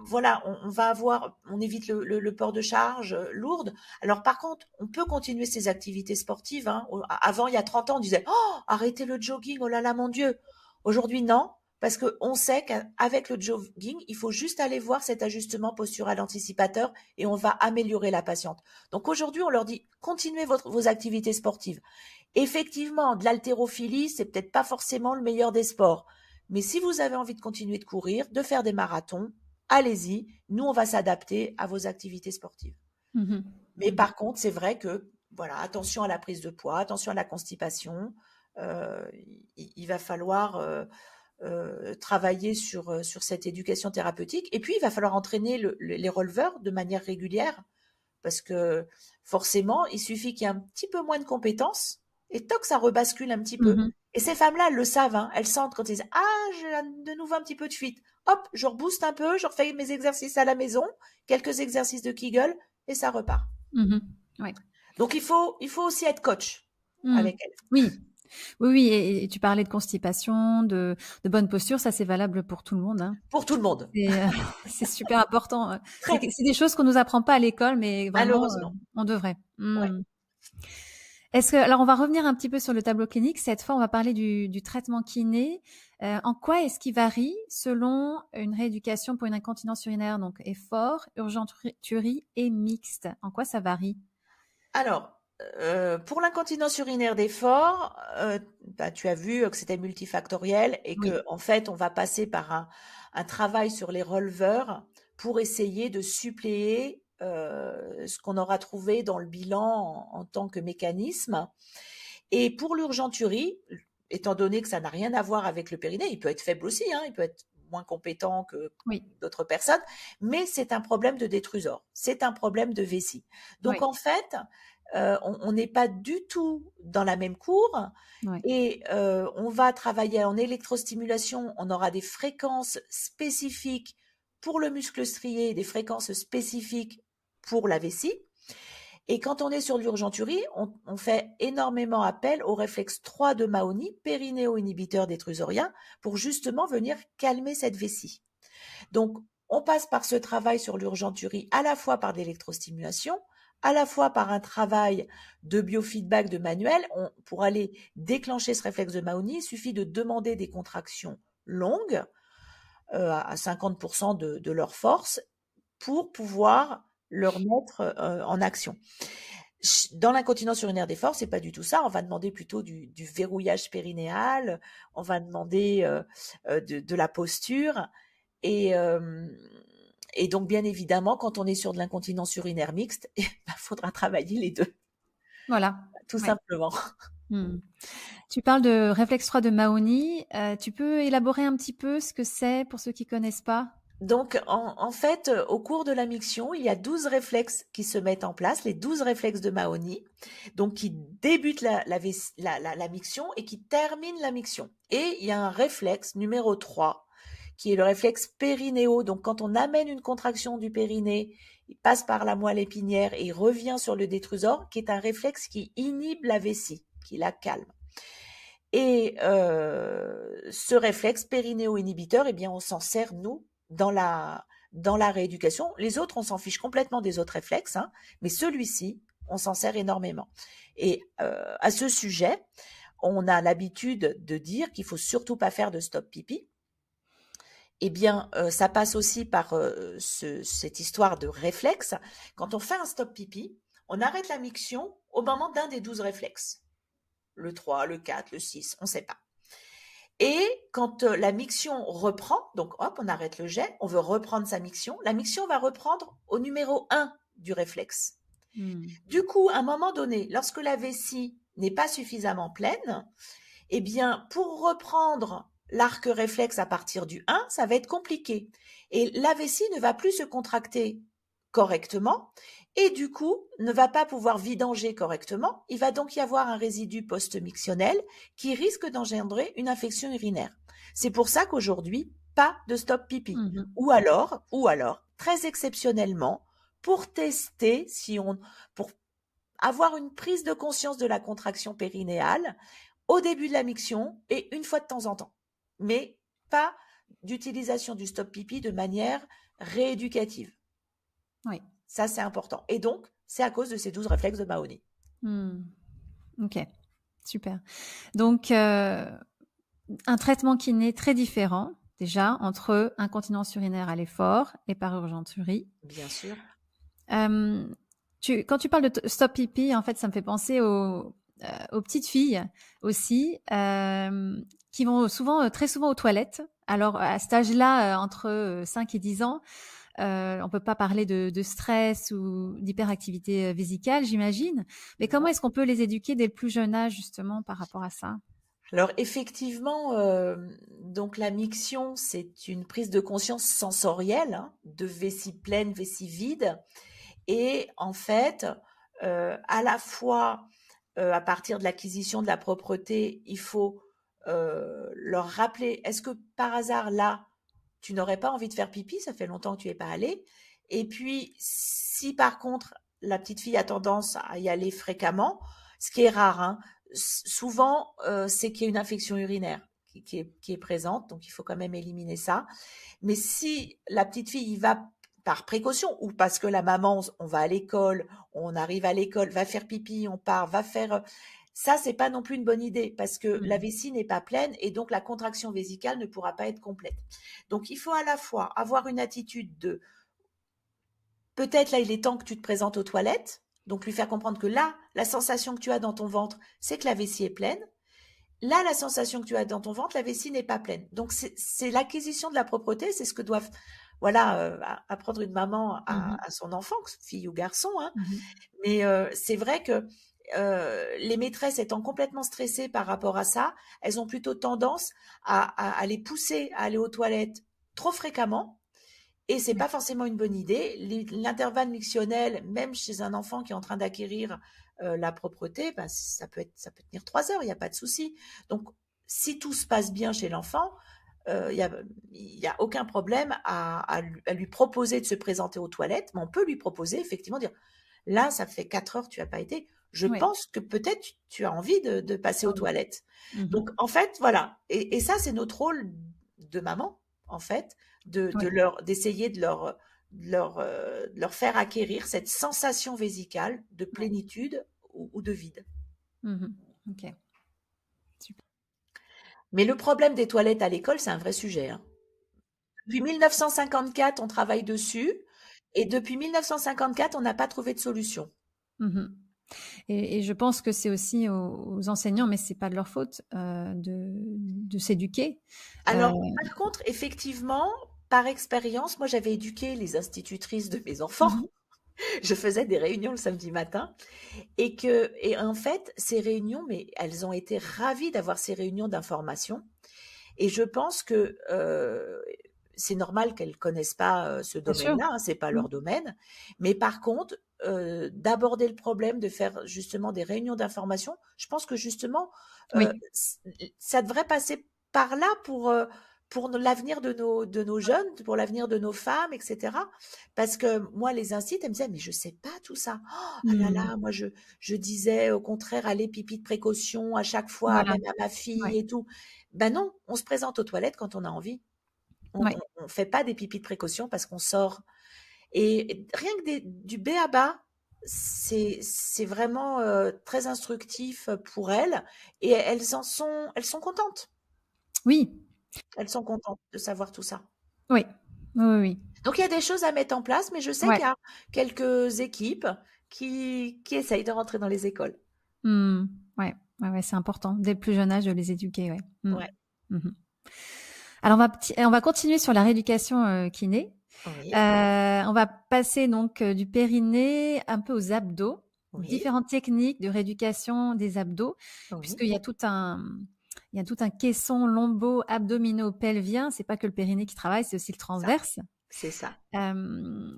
Voilà, on évite le port de charge lourde. Alors par contre, on peut continuer ses activités sportives. Hein. Avant, il y a 30 ans, on disait, oh, arrêtez le jogging, oh là là, mon Dieu. Aujourd'hui, non. Parce qu'on sait qu'avec le jogging, il faut juste aller voir cet ajustement postural anticipateur et on va améliorer la patiente. Donc aujourd'hui, on leur dit, continuez vos activités sportives. Effectivement, de l'haltérophilie, c'est peut-être pas forcément le meilleur des sports. Mais si vous avez envie de continuer de courir, de faire des marathons, allez-y. Nous, on va s'adapter à vos activités sportives. Mais par contre, c'est vrai que, voilà, attention à la prise de poids, attention à la constipation. Il va falloir... travailler sur cette éducation thérapeutique. Et puis, il va falloir entraîner les releveurs de manière régulière parce que forcément, il suffit qu'il y ait un petit peu moins de compétences et toc, ça rebascule un petit peu. Et ces femmes-là, elles le savent, hein, elles sentent quand ils disent « Ah, j'ai de nouveau un petit peu de fuite. » Hop, je rebooste un peu, je refais mes exercices à la maison, quelques exercices de Kegel et ça repart. Ouais. Donc, il faut aussi être coach avec elles. Oui, et tu parlais de constipation, de bonne posture, ça c'est valable pour tout le monde. Hein. Pour tout le monde. C'est super important. C'est des choses qu'on nous apprend pas à l'école, mais vraiment, malheureusement, on devrait. Ouais. Alors on va revenir un petit peu sur le tableau clinique. Cette fois, on va parler du traitement kiné. En quoi est-ce qu'il varie selon une rééducation pour une incontinence urinaire, donc effort, urgenturie et mixte? En quoi ça varie? Alors, pour l'incontinence urinaire d'effort, tu as vu que c'était multifactoriel et que en fait, on va passer par un travail sur les releveurs pour essayer de suppléer ce qu'on aura trouvé dans le bilan en tant que mécanisme. Et pour l'urgenturie, étant donné que ça n'a rien à voir avec le périnée, il peut être faible aussi, hein, il peut être moins compétent que d'autres personnes, mais c'est un problème de détrusor, c'est un problème de vessie. Donc en fait, on n'est pas du tout dans la même cour et on va travailler en électrostimulation, on aura des fréquences spécifiques pour le muscle strié, des fréquences spécifiques pour la vessie. Et quand on est sur l'urgenturie, on fait énormément appel au réflexe 3 de Mahony, périnéo-inhibiteur détrusorien, pour justement venir calmer cette vessie. Donc, on passe par ce travail sur l'urgenturie à la fois par l'électrostimulation, à la fois par un travail de biofeedback de manuel. Pour aller déclencher ce réflexe de Mahony, il suffit de demander des contractions longues, à 50% de leur force, pour pouvoir leur mettre en action. Dans l'incontinence urinaire d'effort, c'est pas du tout ça. On va demander plutôt du verrouillage périnéal, on va demander de la posture et donc bien évidemment, quand on est sur de l'incontinence urinaire mixte, il faudra travailler les deux. Voilà. Tout simplement. Tu parles de réflexe 3 de Mahony. Tu peux élaborer un petit peu ce que c'est pour ceux qui connaissent pas? Donc, en fait, au cours de la miction, il y a 12 réflexes qui se mettent en place, les 12 réflexes de Mahony, donc qui débutent la miction et qui terminent la miction. Et il y a un réflexe numéro 3, qui est le réflexe périnéo. Donc, quand on amène une contraction du périnée, il passe par la moelle épinière et il revient sur le détrusor, qui est un réflexe qui inhibe la vessie, qui la calme. Et ce réflexe périnéo-inhibiteur, eh bien, on s'en sert, nous, dans la rééducation. Les autres, on s'en fiche complètement des autres réflexes, hein, mais celui-ci, on s'en sert énormément. Et à ce sujet, on a l'habitude de dire qu'il faut surtout pas faire de stop pipi. Eh bien, ça passe aussi par cette histoire de réflexe. Quand on fait un stop pipi, on arrête la miction au moment d'un des 12 réflexes. Le 3, le 4, le 6, on ne sait pas. Et quand la miction reprend, donc hop, on arrête le jet, on veut reprendre sa miction, la miction va reprendre au numéro 1 du réflexe. Du coup, à un moment donné, lorsque la vessie n'est pas suffisamment pleine, Eh bien, pour reprendre l'arc réflexe à partir du 1, ça va être compliqué. Et la vessie ne va plus se contracter correctement et du coup ne va pas pouvoir vidanger correctement. Il va donc y avoir un résidu post-mictionnel qui risque d'engendrer une infection urinaire. C'est pour ça qu'aujourd'hui, pas de stop pipi. Ou alors, très exceptionnellement, pour tester, pour avoir une prise de conscience de la contraction périnéale au début de la miction et une fois de temps en temps. Mais pas d'utilisation du stop pipi de manière rééducative. Oui. Ça, c'est important. Et donc, c'est à cause de ces 12 réflexes de Mahoney. Ok, super. Donc, un traitement kiné très différent, déjà, entre incontinence urinaire à l'effort et par urgenturie. Bien sûr. Quand tu parles de stop pipi, en fait, ça me fait penser aux petites filles aussi, qui vont très souvent aux toilettes. Alors, à cet âge-là, entre 5 et 10 ans, on peut pas parler de stress ou d'hyperactivité vésicale, j'imagine. Mais comment est-ce qu'on peut les éduquer dès le plus jeune âge, justement, par rapport à ça? Alors effectivement, donc la miction, c'est une prise de conscience sensorielle, hein, de vessie pleine, vessie vide. Et en fait, à la fois, à partir de l'acquisition de la propreté, il faut leur rappeler, est-ce que par hasard, là, tu n'aurais pas envie de faire pipi? Ça fait longtemps que tu n'y es pas allé. Et puis, si par contre, la petite fille a tendance à y aller fréquemment, ce qui est rare, hein, souvent, c'est qu'il y a une infection urinaire qui est présente, donc il faut quand même éliminer ça. Mais si la petite fille y va par précaution ou parce que la maman, on va à l'école, on arrive à l'école, va faire pipi, on part, va faire... Ça, c'est pas non plus une bonne idée parce que la vessie n'est pas pleine et donc la contraction vésicale ne pourra pas être complète. Donc, il faut à la fois avoir une attitude de peut-être là, il est temps que tu te présentes aux toilettes, donc lui faire comprendre que là, la sensation que tu as dans ton ventre, c'est que la vessie est pleine. Là, la sensation que tu as dans ton ventre, la vessie n'est pas pleine. Donc, c'est l'acquisition de la propreté, c'est ce que doivent apprendre une maman à son enfant, fille ou garçon. Hein. Mais c'est vrai que les maîtresses étant complètement stressées par rapport à ça, elles ont plutôt tendance à les pousser à aller aux toilettes trop fréquemment. Et c'est pas forcément une bonne idée. L'intervalle mictionnel, même chez un enfant qui est en train d'acquérir la propreté, ben, ça peut tenir 3 heures, il n'y a pas de souci. Donc, si tout se passe bien chez l'enfant, il y a aucun problème à lui proposer de se présenter aux toilettes, mais on peut lui proposer effectivement dire, là, ça fait 4 heures, tu n'as pas été. Je pense que peut-être tu as envie de passer aux toilettes. Donc, en fait, voilà. Et ça, c'est notre rôle de maman, en fait, d'essayer de leur faire acquérir cette sensation vésicale de plénitude ou de vide. Ok. Super. Mais le problème des toilettes à l'école, c'est un vrai sujet. Hein. Depuis 1954, on travaille dessus. Et depuis 1954, on n'a pas trouvé de solution. Et je pense que c'est aussi aux enseignants, mais c'est pas de leur faute, de s'éduquer. Alors, par contre, effectivement, par expérience, moi j'avais éduqué les institutrices de mes enfants. Je faisais des réunions le samedi matin et en fait, ces réunions, mais elles ont été ravies d'avoir ces réunions d'information. Et je pense que c'est normal qu'elles connaissent pas ce domaine-là, hein, c'est pas leur domaine. Mais par contre, d'aborder le problème, de faire justement des réunions d'information, je pense que justement, ça devrait passer par là pour l'avenir de nos jeunes, pour l'avenir de nos femmes, etc. Parce que moi, les instituts, elles me disaient, mais je sais pas tout ça. Oh là là, moi, je disais au contraire, allez, pipi de précaution à chaque fois, même à ma fille et tout. Ben non, on se présente aux toilettes quand on a envie. On ne fait pas des pipis de précaution parce qu'on sort. Et rien que du B à bas, c'est vraiment très instructif pour elles. Et elles sont contentes. Oui. Elles sont contentes de savoir tout ça. Oui. Donc, il y a des choses à mettre en place, mais je sais qu'il y a quelques équipes qui essayent de rentrer dans les écoles. Ouais, c'est important, dès le plus jeune âge, de les éduquer. Alors, on va continuer sur la rééducation kiné. Oui. On va passer donc du périnée un peu aux abdos. Différentes techniques de rééducation des abdos, puisqu'il y a il y a tout un caisson lombo-abdominaux-pelvien. C'est pas que le périnée qui travaille, c'est aussi le Ça, transverse. c'est ça.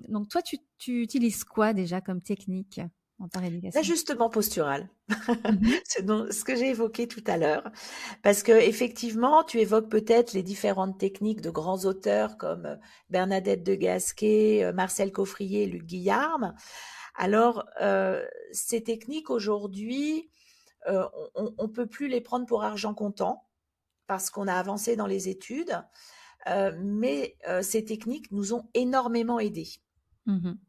Donc toi, tu utilises quoi déjà comme technique dans ta rééducation? L'ajustement postural, Mhm. ce que j'ai évoqué tout à l'heure, parce que effectivement, tu évoques peut-être les différentes techniques de grands auteurs comme Bernadette de Gasquet, Marcel Coffrier, Luc Guillaume. Alors, ces techniques aujourd'hui, on peut plus les prendre pour argent comptant parce qu'on a avancé dans les études, mais ces techniques nous ont énormément aidés. Mhm.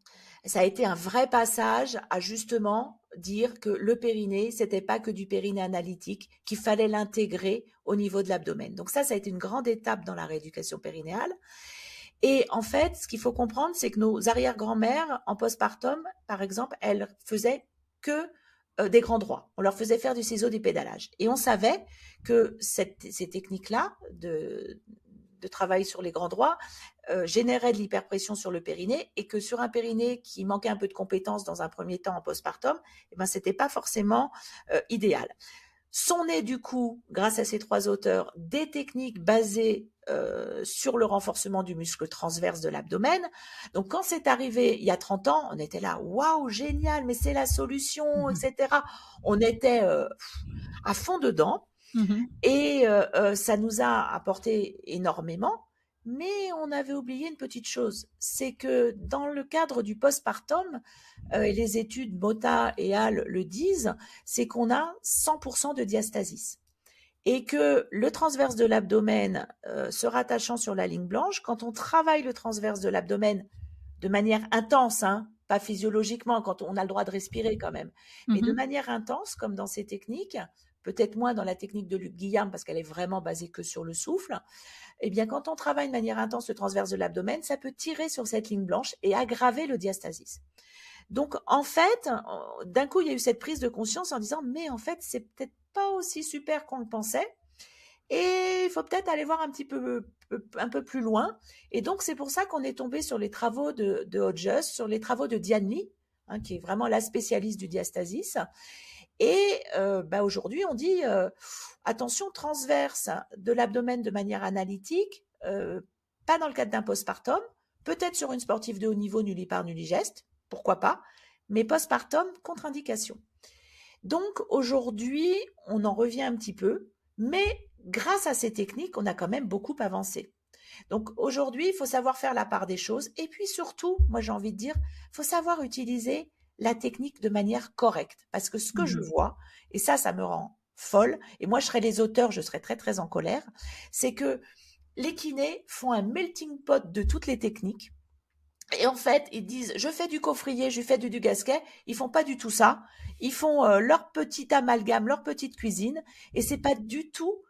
Ça a été un vrai passage à justement dire que le périnée, c'était pas que du périnée analytique, qu'il fallait l'intégrer au niveau de l'abdomen. Donc ça a été une grande étape dans la rééducation périnéale. Et en fait, ce qu'il faut comprendre, c'est que nos arrière-grand-mères, en postpartum, par exemple, elles faisaient que des grands droits. On leur faisait faire du ciseau, du pédalage. Et on savait que ces techniques-là de travail sur les grands droits générait de l'hyperpression sur le périnée et que sur un périnée qui manquait un peu de compétences dans un premier temps en postpartum, eh ben, c'était pas forcément idéal. Sont nées du coup, grâce à ces trois auteurs, des techniques basées sur le renforcement du muscle transverse de l'abdomen. Donc quand c'est arrivé il y a 30 ans, on était là, waouh, génial, mais c'est la solution, Mhm. etc. On était à fond dedans. Mhm. Et ça nous a apporté énormément, mais on avait oublié une petite chose, c'est que dans le cadre du postpartum, et les études Mota et Hall le disent, c'est qu'on a 100% de diastasis. Et que le transverse de l'abdomen se rattachant sur la ligne blanche, quand on travaille le transverse de l'abdomen de manière intense, hein, pas physiologiquement, quand on a le droit de respirer quand même, mais de Mhm. manière intense, comme dans ces techniques, peut-être moins dans la technique de Luc Guillaume, parce qu'elle est vraiment basée que sur le souffle, eh bien, quand on travaille de manière intense le transverse de l'abdomen, ça peut tirer sur cette ligne blanche et aggraver le diastasis. Donc, en fait, d'un coup, il y a eu cette prise de conscience en disant, mais en fait, c'est peut-être pas aussi super qu'on le pensait. Et il faut peut-être aller voir un peu plus loin. Et donc, c'est pour ça qu'on est tombé sur les travaux de Hodges, sur les travaux de Diane Lee, hein, qui est vraiment la spécialiste du diastasis. Et aujourd'hui, on dit attention, transverse de l'abdomen de manière analytique, pas dans le cadre d'un postpartum, peut-être sur une sportive de haut niveau nullipare nulligeste, pourquoi pas, mais postpartum, contre-indication. Donc aujourd'hui, on en revient un petit peu, mais grâce à ces techniques, on a quand même beaucoup avancé. Donc aujourd'hui, il faut savoir faire la part des choses. Et puis surtout, moi j'ai envie de dire, il faut savoir utiliser la technique de manière correcte. Parce que ce que je Mhm. vois, et ça me rend folle, et moi je serais les auteurs, je serais très très en colère, c'est que les kinés font un melting pot de toutes les techniques. Et en fait, ils disent, je fais du coffrier, je fais du gasquet. Ils font pas du tout ça. Ils font leur petit amalgame, leur petite cuisine, et c'est pas du tout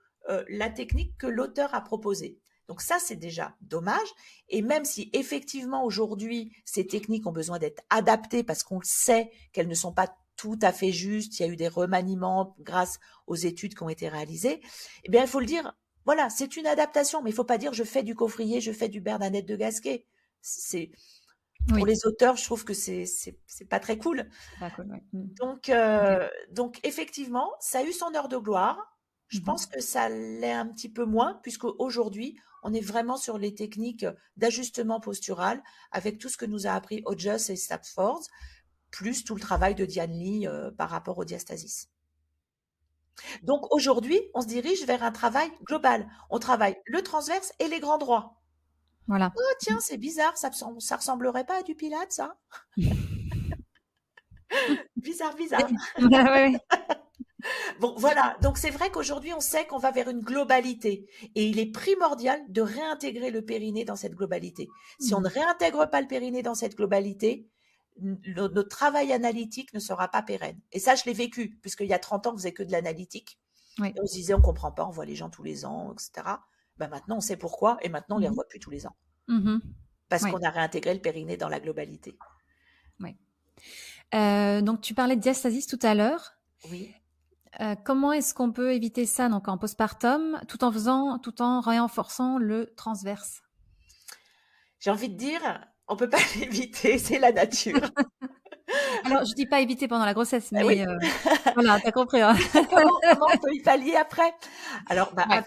la technique que l'auteur a proposée. Donc ça, c'est déjà dommage. Et même si effectivement aujourd'hui ces techniques ont besoin d'être adaptées parce qu'on sait qu'elles ne sont pas tout à fait justes, il y a eu des remaniements grâce aux études qui ont été réalisées. Eh bien, il faut le dire. Voilà, c'est une adaptation, mais il faut pas dire je fais du coffrier, je fais du Bernadette de Gasquet. C'est pour Oui, les auteurs, je trouve que c'est pas très cool. c'est pas cool, ouais. Mhm. Ok. Donc effectivement, ça a eu son heure de gloire. Je Mhm. pense que ça l'est un petit peu moins, puisque aujourd'hui, on est vraiment sur les techniques d'ajustement postural, avec tout ce que nous a appris Hodges et Stafford, plus tout le travail de Diane Lee par rapport au diastasis. Donc aujourd'hui, on se dirige vers un travail global. On travaille le transverse et les grands droits. Voilà. Oh tiens, c'est bizarre, ça ressemblerait pas à du Pilates, ça? Bizarre, bizarre. Ouais, ouais. Bon, voilà. Donc, c'est vrai qu'aujourd'hui, on sait qu'on va vers une globalité. Et il est primordial de réintégrer le périnée dans cette globalité. Si on ne Mhm. réintègre pas le périnée dans cette globalité, notre travail analytique ne sera pas pérenne. Et ça, je l'ai vécu, puisqu'il y a 30 ans, on faisait que de l'analytique. Oui. Et on se disait, on comprend pas, on voit les gens tous les ans, etc. Ben, maintenant, on sait pourquoi. Et maintenant, on les Mhm. revoit plus tous les ans. Mhm. Parce Oui, qu'on a réintégré le périnée dans la globalité. oui. Donc, tu parlais de diastasis tout à l'heure. Oui. Comment est-ce qu'on peut éviter ça donc en postpartum tout en renforçant le transverse? J'ai envie de dire, on peut pas l'éviter, c'est la nature. Alors, je dis pas éviter pendant la grossesse, Oui. mais voilà, tu as compris, hein. Comment on peut y pallier après? Alors, Ouais.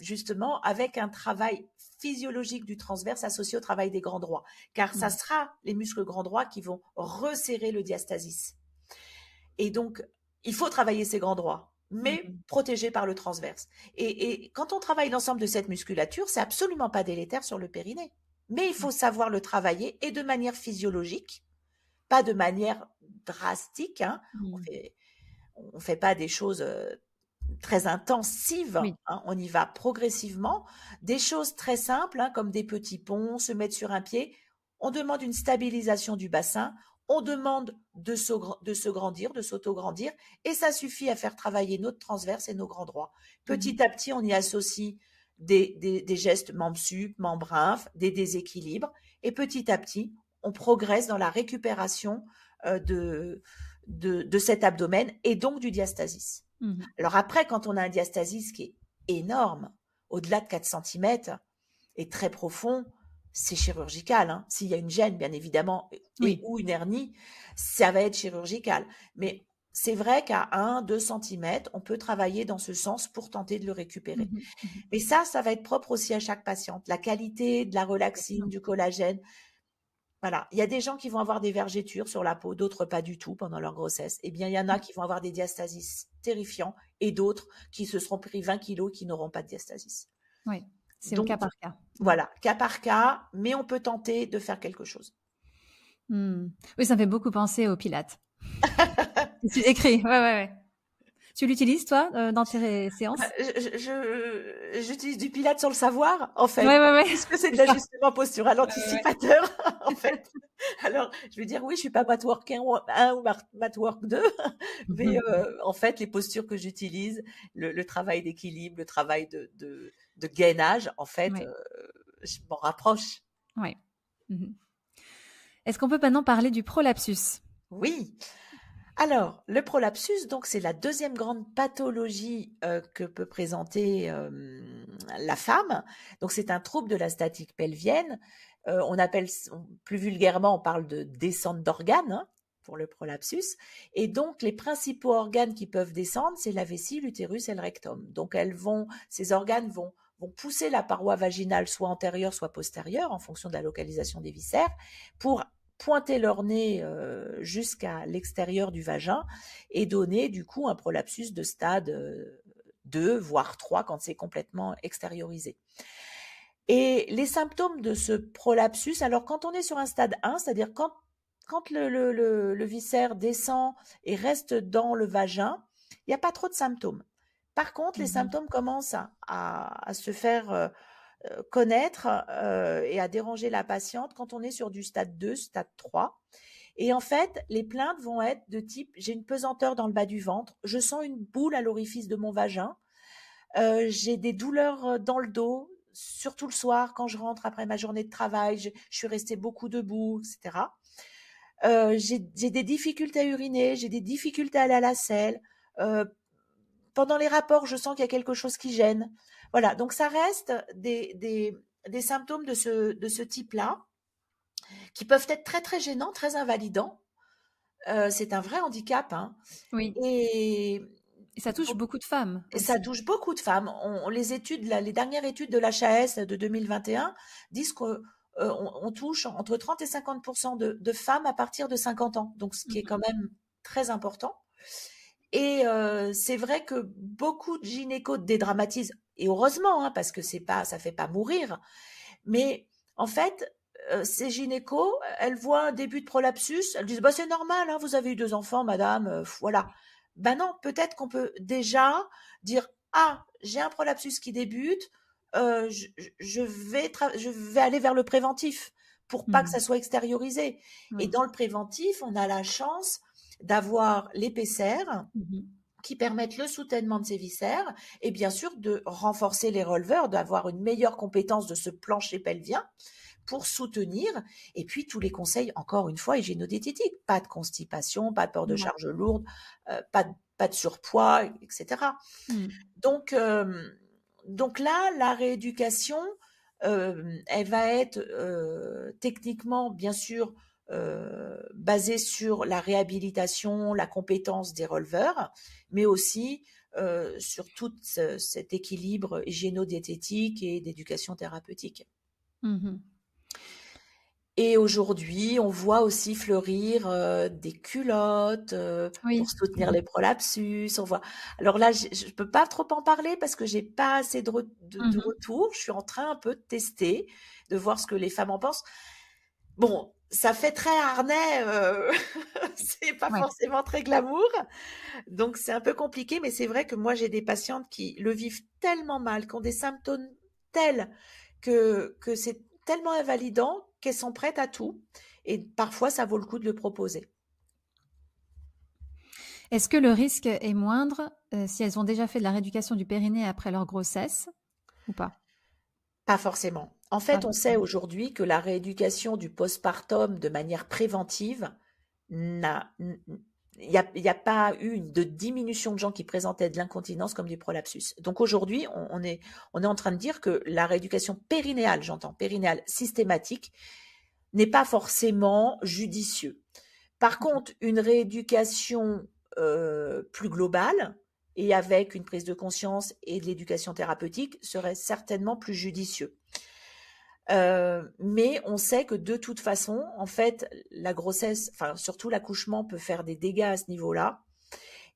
justement, avec un travail physiologique du transverse associé au travail des grands droits, car ça sera les muscles grands droits qui vont resserrer le diastasis. Et donc, il faut travailler ces grands droits, mais protégés par le transverse. Et quand on travaille l'ensemble de cette musculature, c'est absolument pas délétère sur le périnée. Mais il faut savoir le travailler et de manière physiologique, pas de manière drastique. Hein. On fait pas des choses très intensives. Oui. Hein. On y va progressivement. Des choses très simples, hein, comme des petits ponts, se mettre sur un pied. On demande une stabilisation du bassin. On demande de se grandir, de s'auto-grandir, et ça suffit à faire travailler notre transverse et nos grands droits. Petit à petit, on y associe des gestes membres sup, membres inf, des déséquilibres, et petit à petit, on progresse dans la récupération de cet abdomen et donc du diastasis. Alors après, quand on a un diastasis qui est énorme, au-delà de 4 cm et très profond, c'est chirurgical. Hein. S'il y a une gêne, bien évidemment, ou une hernie, ça va être chirurgical. Mais c'est vrai qu'à 1-2 cm, on peut travailler dans ce sens pour tenter de le récupérer. Mais ça va être propre aussi à chaque patiente. La qualité de la relaxine, du collagène. Voilà, il y a des gens qui vont avoir des vergetures sur la peau, d'autres pas du tout pendant leur grossesse. Eh bien, il y en a qui vont avoir des diastasis terrifiants et d'autres qui se seront pris 20 kilos qui n'auront pas de diastasis. Oui, c'est au cas par cas. Voilà, cas par cas, mais on peut tenter de faire quelque chose. Oui, ça me fait beaucoup penser au Pilates. Tu écris, ouais. Tu l'utilises, toi, dans tes séances? J'utilise du Pilates sur le savoir, en fait. Ouais. Puisque c'est de l'ajustement postural anticipateur, en fait. Alors, je vais dire, oui, je suis pas Matwork 1 ou Matwork 2, mais en fait, les postures que j'utilise, le travail d'équilibre, le travail de gainage, en fait, je m'en rapproche. Oui. Est-ce qu'on peut maintenant parler du prolapsus? Oui. Alors, le prolapsus, donc, c'est la deuxième grande pathologie que peut présenter la femme. Donc, c'est un trouble de la statique pelvienne. On appelle, plus vulgairement, on parle de descente d'organes, hein, pour le prolapsus. Et donc, les principaux organes qui peuvent descendre, c'est la vessie, l'utérus et le rectum. Donc, ces organes vont pousser la paroi vaginale soit antérieure, soit postérieure, en fonction de la localisation des viscères, pour pointer leur nez jusqu'à l'extérieur du vagin et donner du coup un prolapsus de stade 2, voire 3 quand c'est complètement extériorisé. Et les symptômes de ce prolapsus, alors quand on est sur un stade 1, c'est-à-dire quand le viscère descend et reste dans le vagin, il n'y a pas trop de symptômes. Par contre, les symptômes commencent à se faire connaître et à déranger la patiente quand on est sur du stade 2, stade 3. Et en fait, les plaintes vont être de type, j'ai une pesanteur dans le bas du ventre, je sens une boule à l'orifice de mon vagin, j'ai des douleurs dans le dos, surtout le soir quand je rentre après ma journée de travail, je suis restée beaucoup debout, etc. J'ai des difficultés à uriner, j'ai des difficultés à aller à la selle. Pendant les rapports, je sens qu'il y a quelque chose qui gêne. Voilà, donc ça reste des symptômes de ce type-là qui peuvent être très, très gênants, très invalidants. C'est un vrai handicap. Hein. Oui. Et ça touche beaucoup de femmes. Et ça touche beaucoup de femmes. Les dernières études de l'HAS de 2021 disent qu'on touche entre 30 et 50% de femmes à partir de 50 ans, donc ce qui est quand même très important. Et c'est vrai que beaucoup de gynécos dédramatisent, et heureusement, hein, parce que ça fait pas mourir. Mais en fait, ces gynécos, elles voient un début de prolapsus, elles disent bah c'est normal, hein, vous avez eu 2 enfants, madame, voilà. Ben non, peut-être qu'on peut déjà dire ah j'ai un prolapsus qui débute, je vais aller vers le préventif pour pas que ça soit extériorisé. Oui. Et dans le préventif, on a la chance d'avoir l'épaisseur qui permettent le soutènement de ces viscères et bien sûr de renforcer les releveurs, d'avoir une meilleure compétence de ce plancher pelvien pour soutenir. Et puis tous les conseils, encore une fois, hygiéno-diététique, pas de constipation, pas de peur de charge lourde, pas de surpoids, etc. Donc là, la rééducation, elle va être techniquement, bien sûr, basé sur la réhabilitation, la compétence des releveurs, mais aussi sur tout cet équilibre hygiéno-diététique et d'éducation thérapeutique. Et aujourd'hui, on voit aussi fleurir des culottes pour soutenir les prolapsus. On voit. Alors là, je peux pas trop en parler parce que j'ai pas assez de retour. Je suis en train un peu de tester, de voir ce que les femmes en pensent. Bon, ça fait très harnais, c'est pas forcément très glamour, donc c'est un peu compliqué. Mais c'est vrai que moi, j'ai des patientes qui le vivent tellement mal, qui ont des symptômes tels que c'est tellement invalidant qu'elles sont prêtes à tout. Et parfois, ça vaut le coup de le proposer. Est-ce que le risque est moindre si elles ont déjà fait de la rééducation du périnée après leur grossesse ou pas? Pas forcément. En fait, on sait aujourd'hui que la rééducation du postpartum de manière préventive il n'y a pas eu de diminution de gens qui présentaient de l'incontinence comme du prolapsus. Donc aujourd'hui, on est en train de dire que la rééducation périnéale, périnéale systématique, n'est pas forcément judicieux. Par contre, une rééducation plus globale et avec une prise de conscience et de l'éducation thérapeutique serait certainement plus judicieux. Mais on sait que de toute façon, en fait, la grossesse, enfin surtout l'accouchement, peut faire des dégâts à ce niveau-là.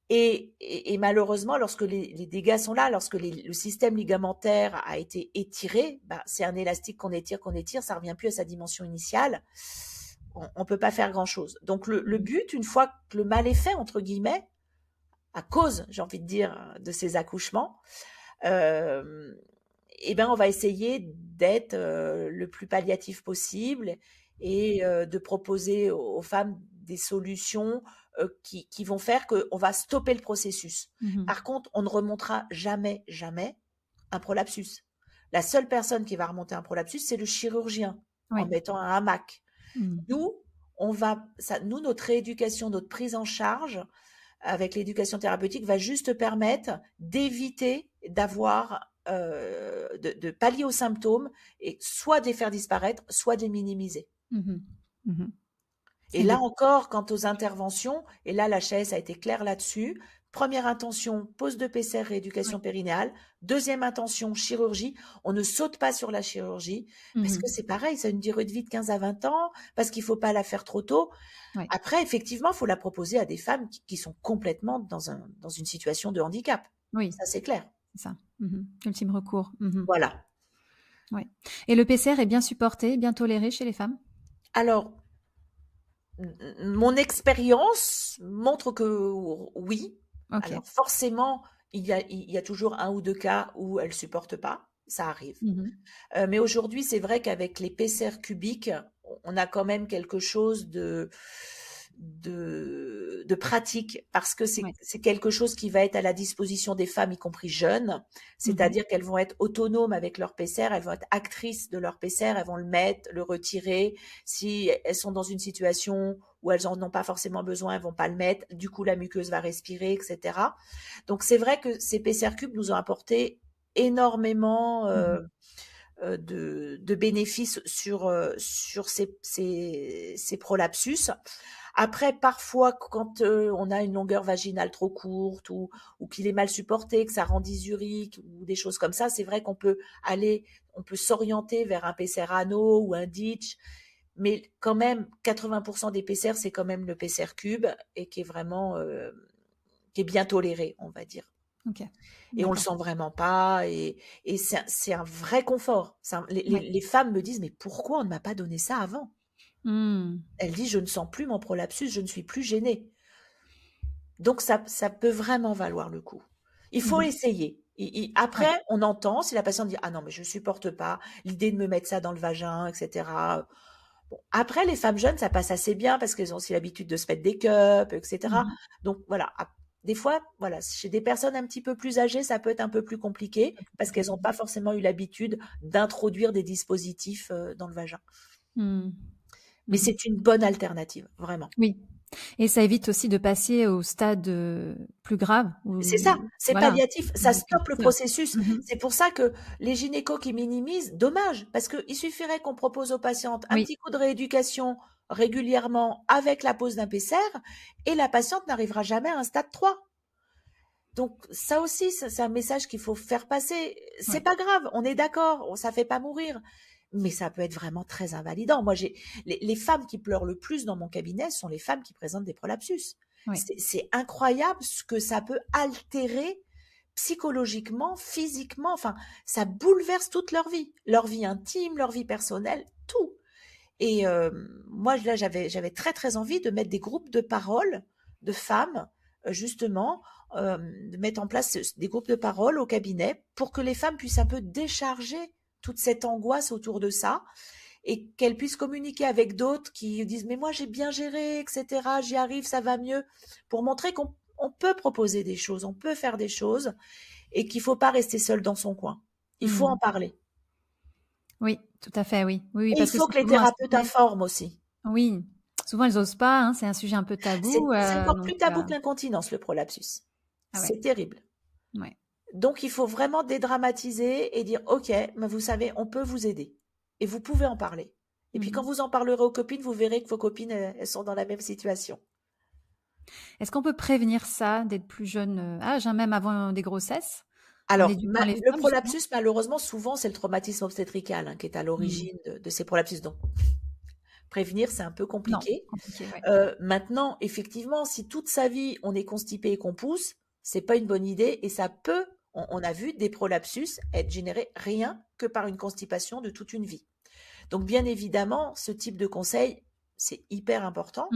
Et malheureusement, lorsque les dégâts sont là, lorsque le système ligamentaire a été étiré, c'est un élastique qu'on étire, ça revient plus à sa dimension initiale. On peut pas faire grand-chose. Donc le but, une fois que le mal est fait, entre guillemets, à cause, j'ai envie de dire, de ces accouchements, on va essayer d'être le plus palliatif possible et de proposer aux femmes des solutions qui vont faire qu'on va stopper le processus. Par contre, on ne remontera jamais un prolapsus. La seule personne qui va remonter un prolapsus, c'est le chirurgien en mettant un hamac. Nous, notre rééducation, notre prise en charge avec l'éducation thérapeutique va juste permettre d'éviter d'avoir de pallier aux symptômes et soit de les faire disparaître, soit de les minimiser. Et là encore, quant aux interventions, et là la HAS a été claire là-dessus, première intention, pose de PCR, rééducation périnéale, deuxième intention, chirurgie. On ne saute pas sur la chirurgie, parce que c'est pareil, ça a une durée de vie de 15 à 20 ans, parce qu'il ne faut pas la faire trop tôt. Après, effectivement, il faut la proposer à des femmes qui sont complètement dans une situation de handicap. Ça, c'est clair. C'est ça. Ultime recours. Voilà. Et le PCR est bien supporté, bien toléré chez les femmes? Alors, mon expérience montre que oui. Alors forcément, il y a toujours un ou deux cas où elles ne supportent pas. Ça arrive. Mais aujourd'hui, c'est vrai qu'avec les PCR cubiques, on a quand même quelque chose de pratique, parce que c'est quelque chose qui va être à la disposition des femmes, y compris jeunes, c'est-à-dire qu'elles vont être autonomes avec leur PCR, elles vont être actrices de leur PCR, elles vont le mettre, le retirer. Si elles sont dans une situation où elles n'en ont pas forcément besoin, elles vont pas le mettre, du coup la muqueuse va respirer, etc. Donc c'est vrai que ces PCR cubes nous ont apporté énormément de bénéfices sur ces prolapsus. Après, parfois, quand on a une longueur vaginale trop courte ou qu'il est mal supporté, que ça rend dysurique ou des choses comme ça, c'est vrai qu'on peut s'orienter vers un PCR anneau ou un ditch, mais quand même, 80% des PCR, c'est quand même le PCR cube et qui est vraiment qui est bien toléré, on va dire. Et on le sent vraiment pas, et c'est un vrai confort. Les femmes me disent, mais pourquoi on ne m'a pas donné ça avant? Elle dit, je ne sens plus mon prolapsus, je ne suis plus gênée. Donc ça peut vraiment valoir le coup. Il faut essayer. Après, on entend si la patiente dit, ah non, mais je ne supporte pas l'idée de me mettre ça dans le vagin, etc. Bon, après, les femmes jeunes, ça passe assez bien parce qu'elles ont aussi l'habitude de se mettre des cups, etc. Donc voilà. Des fois, voilà, chez des personnes un petit peu plus âgées, ça peut être un peu plus compliqué parce qu'elles n'ont pas forcément eu l'habitude d'introduire des dispositifs dans le vagin. Mais c'est une bonne alternative, vraiment. Oui. Et ça évite aussi de passer au stade plus grave. C'est ça, c'est palliatif, ça stoppe le processus. C'est pour ça que les gynécos qui minimisent, dommage, parce qu'il suffirait qu'on propose aux patientes un petit coup de rééducation régulièrement avec la pose d'un PCR et la patiente n'arrivera jamais à un stade 3. Donc ça aussi, c'est un message qu'il faut faire passer. C'est pas grave, on est d'accord, ça fait pas mourir. Mais ça peut être vraiment très invalidant. Moi, les femmes qui pleurent le plus dans mon cabinet sont les femmes qui présentent des prolapsus. Oui. C'est incroyable ce que ça peut altérer psychologiquement, physiquement. Enfin, ça bouleverse toute leur vie intime, leur vie personnelle, tout. Et moi, là, j'avais très, très envie de mettre des groupes de parole de femmes, justement, de mettre en place des groupes de parole au cabinet pour que les femmes puissent un peu décharger toute cette angoisse autour de ça et qu'elles puissent communiquer avec d'autres qui disent « mais moi, j'ai bien géré, etc., j'y arrive, ça va mieux », pour montrer qu'on peut proposer des choses, on peut faire des choses et qu'il ne faut pas rester seul dans son coin. Il faut en parler. Oui, tout à fait, oui. Oui, et parce il faut que les thérapeutes informent aussi. Oui, souvent elles n'osent pas, hein, c'est un sujet un peu tabou. C'est encore plus tabou que l'incontinence, le prolapsus. C'est terrible. Ouais. Donc, il faut vraiment dédramatiser et dire « Ok, mais vous savez, on peut vous aider. Et vous pouvez en parler. Et puis, quand vous en parlerez aux copines, vous verrez que vos copines, elles sont dans la même situation. » Est-ce qu'on peut prévenir ça d'être plus jeune âge, même avant des grossesses? Alors, le prolapsus, malheureusement, souvent, c'est le traumatisme obstétrical qui est à l'origine de ces prolapsus. Donc, prévenir, c'est un peu compliqué. Maintenant, effectivement, si toute sa vie, on est constipé et qu'on pousse, c'est pas une bonne idée et ça peut, on a vu des prolapsus être générés rien que par une constipation de toute une vie. Donc, bien évidemment, ce type de conseil, c'est hyper important.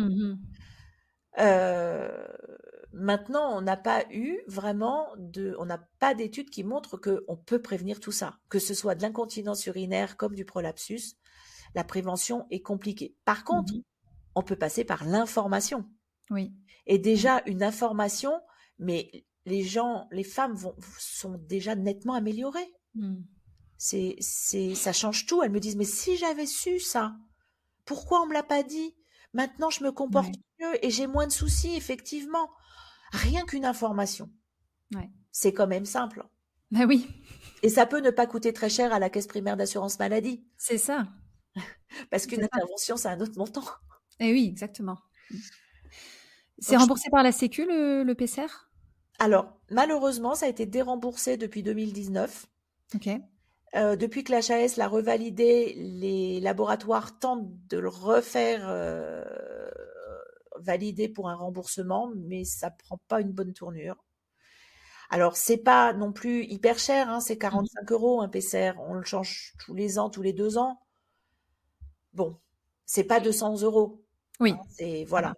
Maintenant, on n'a pas eu vraiment on n'a pas d'études qui montrent qu'on peut prévenir tout ça, que ce soit de l'incontinence urinaire comme du prolapsus. La prévention est compliquée. Par contre, on peut passer par l'information. Oui. Et déjà, une information, mais les femmes sont déjà nettement améliorées. Ça change tout. Elles me disent, mais si j'avais su ça, pourquoi on me l'a pas dit? Maintenant, je me comporte mieux et j'ai moins de soucis, effectivement. Rien qu'une information. C'est quand même simple. Ben oui. Et ça peut ne pas coûter très cher à la caisse primaire d'assurance maladie. C'est ça. Parce qu'une intervention, c'est un autre montant. Eh oui, exactement. C'est remboursé par la Sécu, le PCR? Alors, malheureusement, ça a été déremboursé depuis 2019. Ok. Depuis que l'HAS l'a revalidé, les laboratoires tentent de le refaire valider pour un remboursement, mais ça prend pas une bonne tournure. Alors, c'est pas non plus hyper cher, c'est 45 € un PCR. On le change tous les ans, tous les 2 ans. Bon, c'est pas 200 €. Oui. Voilà.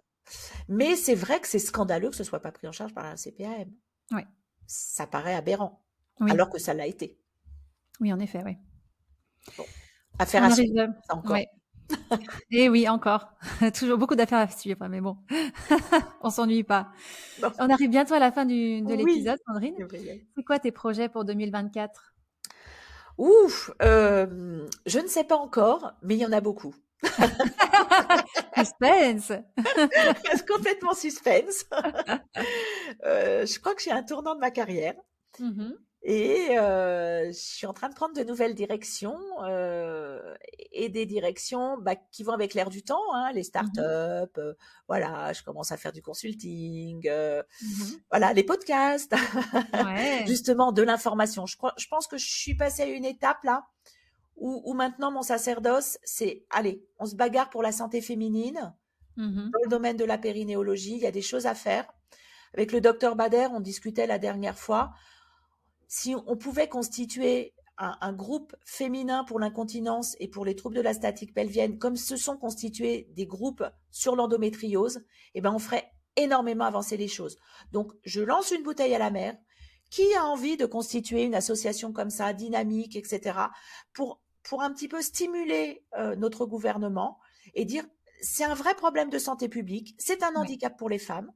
Mais c'est vrai que c'est scandaleux que ce soit pas pris en charge par la CPAM. Oui. Ça paraît aberrant, alors que ça l'a été. Oui, en effet, oui. Bon, affaire à suivre, ça encore. Ouais. Et oui, encore. Toujours beaucoup d'affaires à suivre, mais bon, on s'ennuie pas. Non. On arrive bientôt à la fin de l'épisode, Sandrine. C'est quoi tes projets pour 2024? Ouf, je ne sais pas encore, mais il y en a beaucoup. Suspense. Complètement suspense. Je crois que j'ai un tournant de ma carrière. Et je suis en train de prendre de nouvelles directions et des directions qui vont avec l'air du temps, les startups, voilà, je commence à faire du consulting, voilà, les podcasts, justement de l'information. Je pense que je suis passée à une étape là où maintenant mon sacerdoce, c'est allez, on se bagarre pour la santé féminine dans le domaine de la périnéologie. Il y a des choses à faire. Avec le docteur Bader, on discutait la dernière fois. Si on pouvait constituer un groupe féminin pour l'incontinence et pour les troubles de la statique pelvienne, comme se sont constitués des groupes sur l'endométriose, on ferait énormément avancer les choses. Donc, je lance une bouteille à la mer. Qui a envie de constituer une association comme ça, dynamique, etc., pour un petit peu stimuler notre gouvernement et dire c'est un vrai problème de santé publique, c'est un handicap pour les femmes,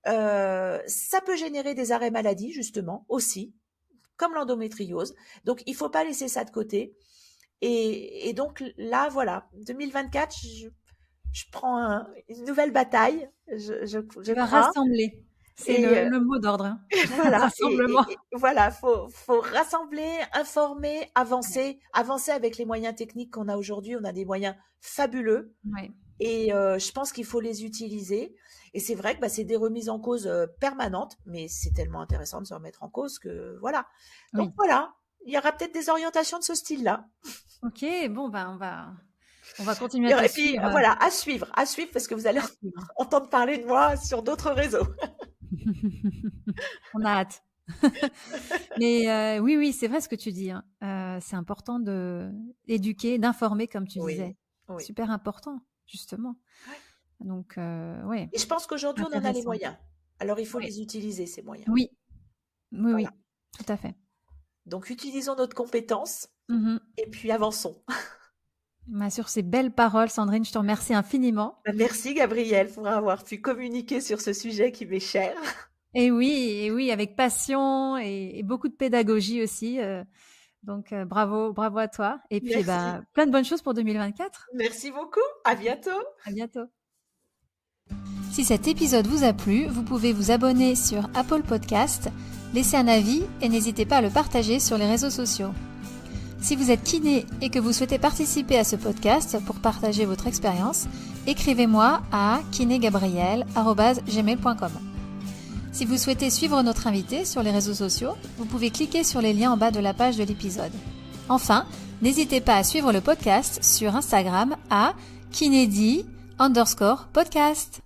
ça peut générer des arrêts maladie, justement, aussi, comme l'endométriose. Donc, il ne faut pas laisser ça de côté. Et donc, là, voilà, 2024, je prends une nouvelle bataille. Je vais rassembler. C'est le mot d'ordre. Voilà, rassemblement. Voilà, faut rassembler, informer, avancer avec les moyens techniques qu'on a aujourd'hui. On a des moyens fabuleux. Et je pense qu'il faut les utiliser. Et c'est vrai que c'est des remises en cause permanentes, mais c'est tellement intéressant de se remettre en cause que voilà. Donc Oui. voilà, il y aura peut-être des orientations de ce style-là. Ok, bon, on va continuer à te Et puis suivre. voilà, à suivre parce que vous allez À suivre. entendre parler de moi sur d'autres réseaux. On a hâte. Mais oui, c'est vrai ce que tu dis, hein. C'est important d'éduquer, d'informer, comme tu disais. Oui, oui. Super important, justement. Ouais. Donc, ouais, Et je pense qu'aujourd'hui, on en a les intéressant. moyens. Alors, il faut Oui, les utiliser, ces moyens. oui, oui, Voilà. oui, tout à fait. Donc, utilisons notre compétence Mhm. et puis avançons. Sur ces belles paroles, Sandrine, je te remercie infiniment. Merci, Gabrielle, pour avoir pu communiquer sur ce sujet qui m'est cher. Et oui, avec passion et beaucoup de pédagogie aussi. Donc, bravo, bravo à toi. Et puis, Merci. plein de bonnes choses pour 2024. Merci beaucoup. À bientôt. À bientôt. Si cet épisode vous a plu, vous pouvez vous abonner sur Apple Podcast, laisser un avis et n'hésitez pas à le partager sur les réseaux sociaux. Si vous êtes kiné et que vous souhaitez participer à ce podcast pour partager votre expérience, écrivez-moi à kinégabrielle@gmail.com. Si vous souhaitez suivre notre invité sur les réseaux sociaux, vous pouvez cliquer sur les liens en bas de la page de l'épisode. Enfin, n'hésitez pas à suivre le podcast sur Instagram à kinédi_podcast.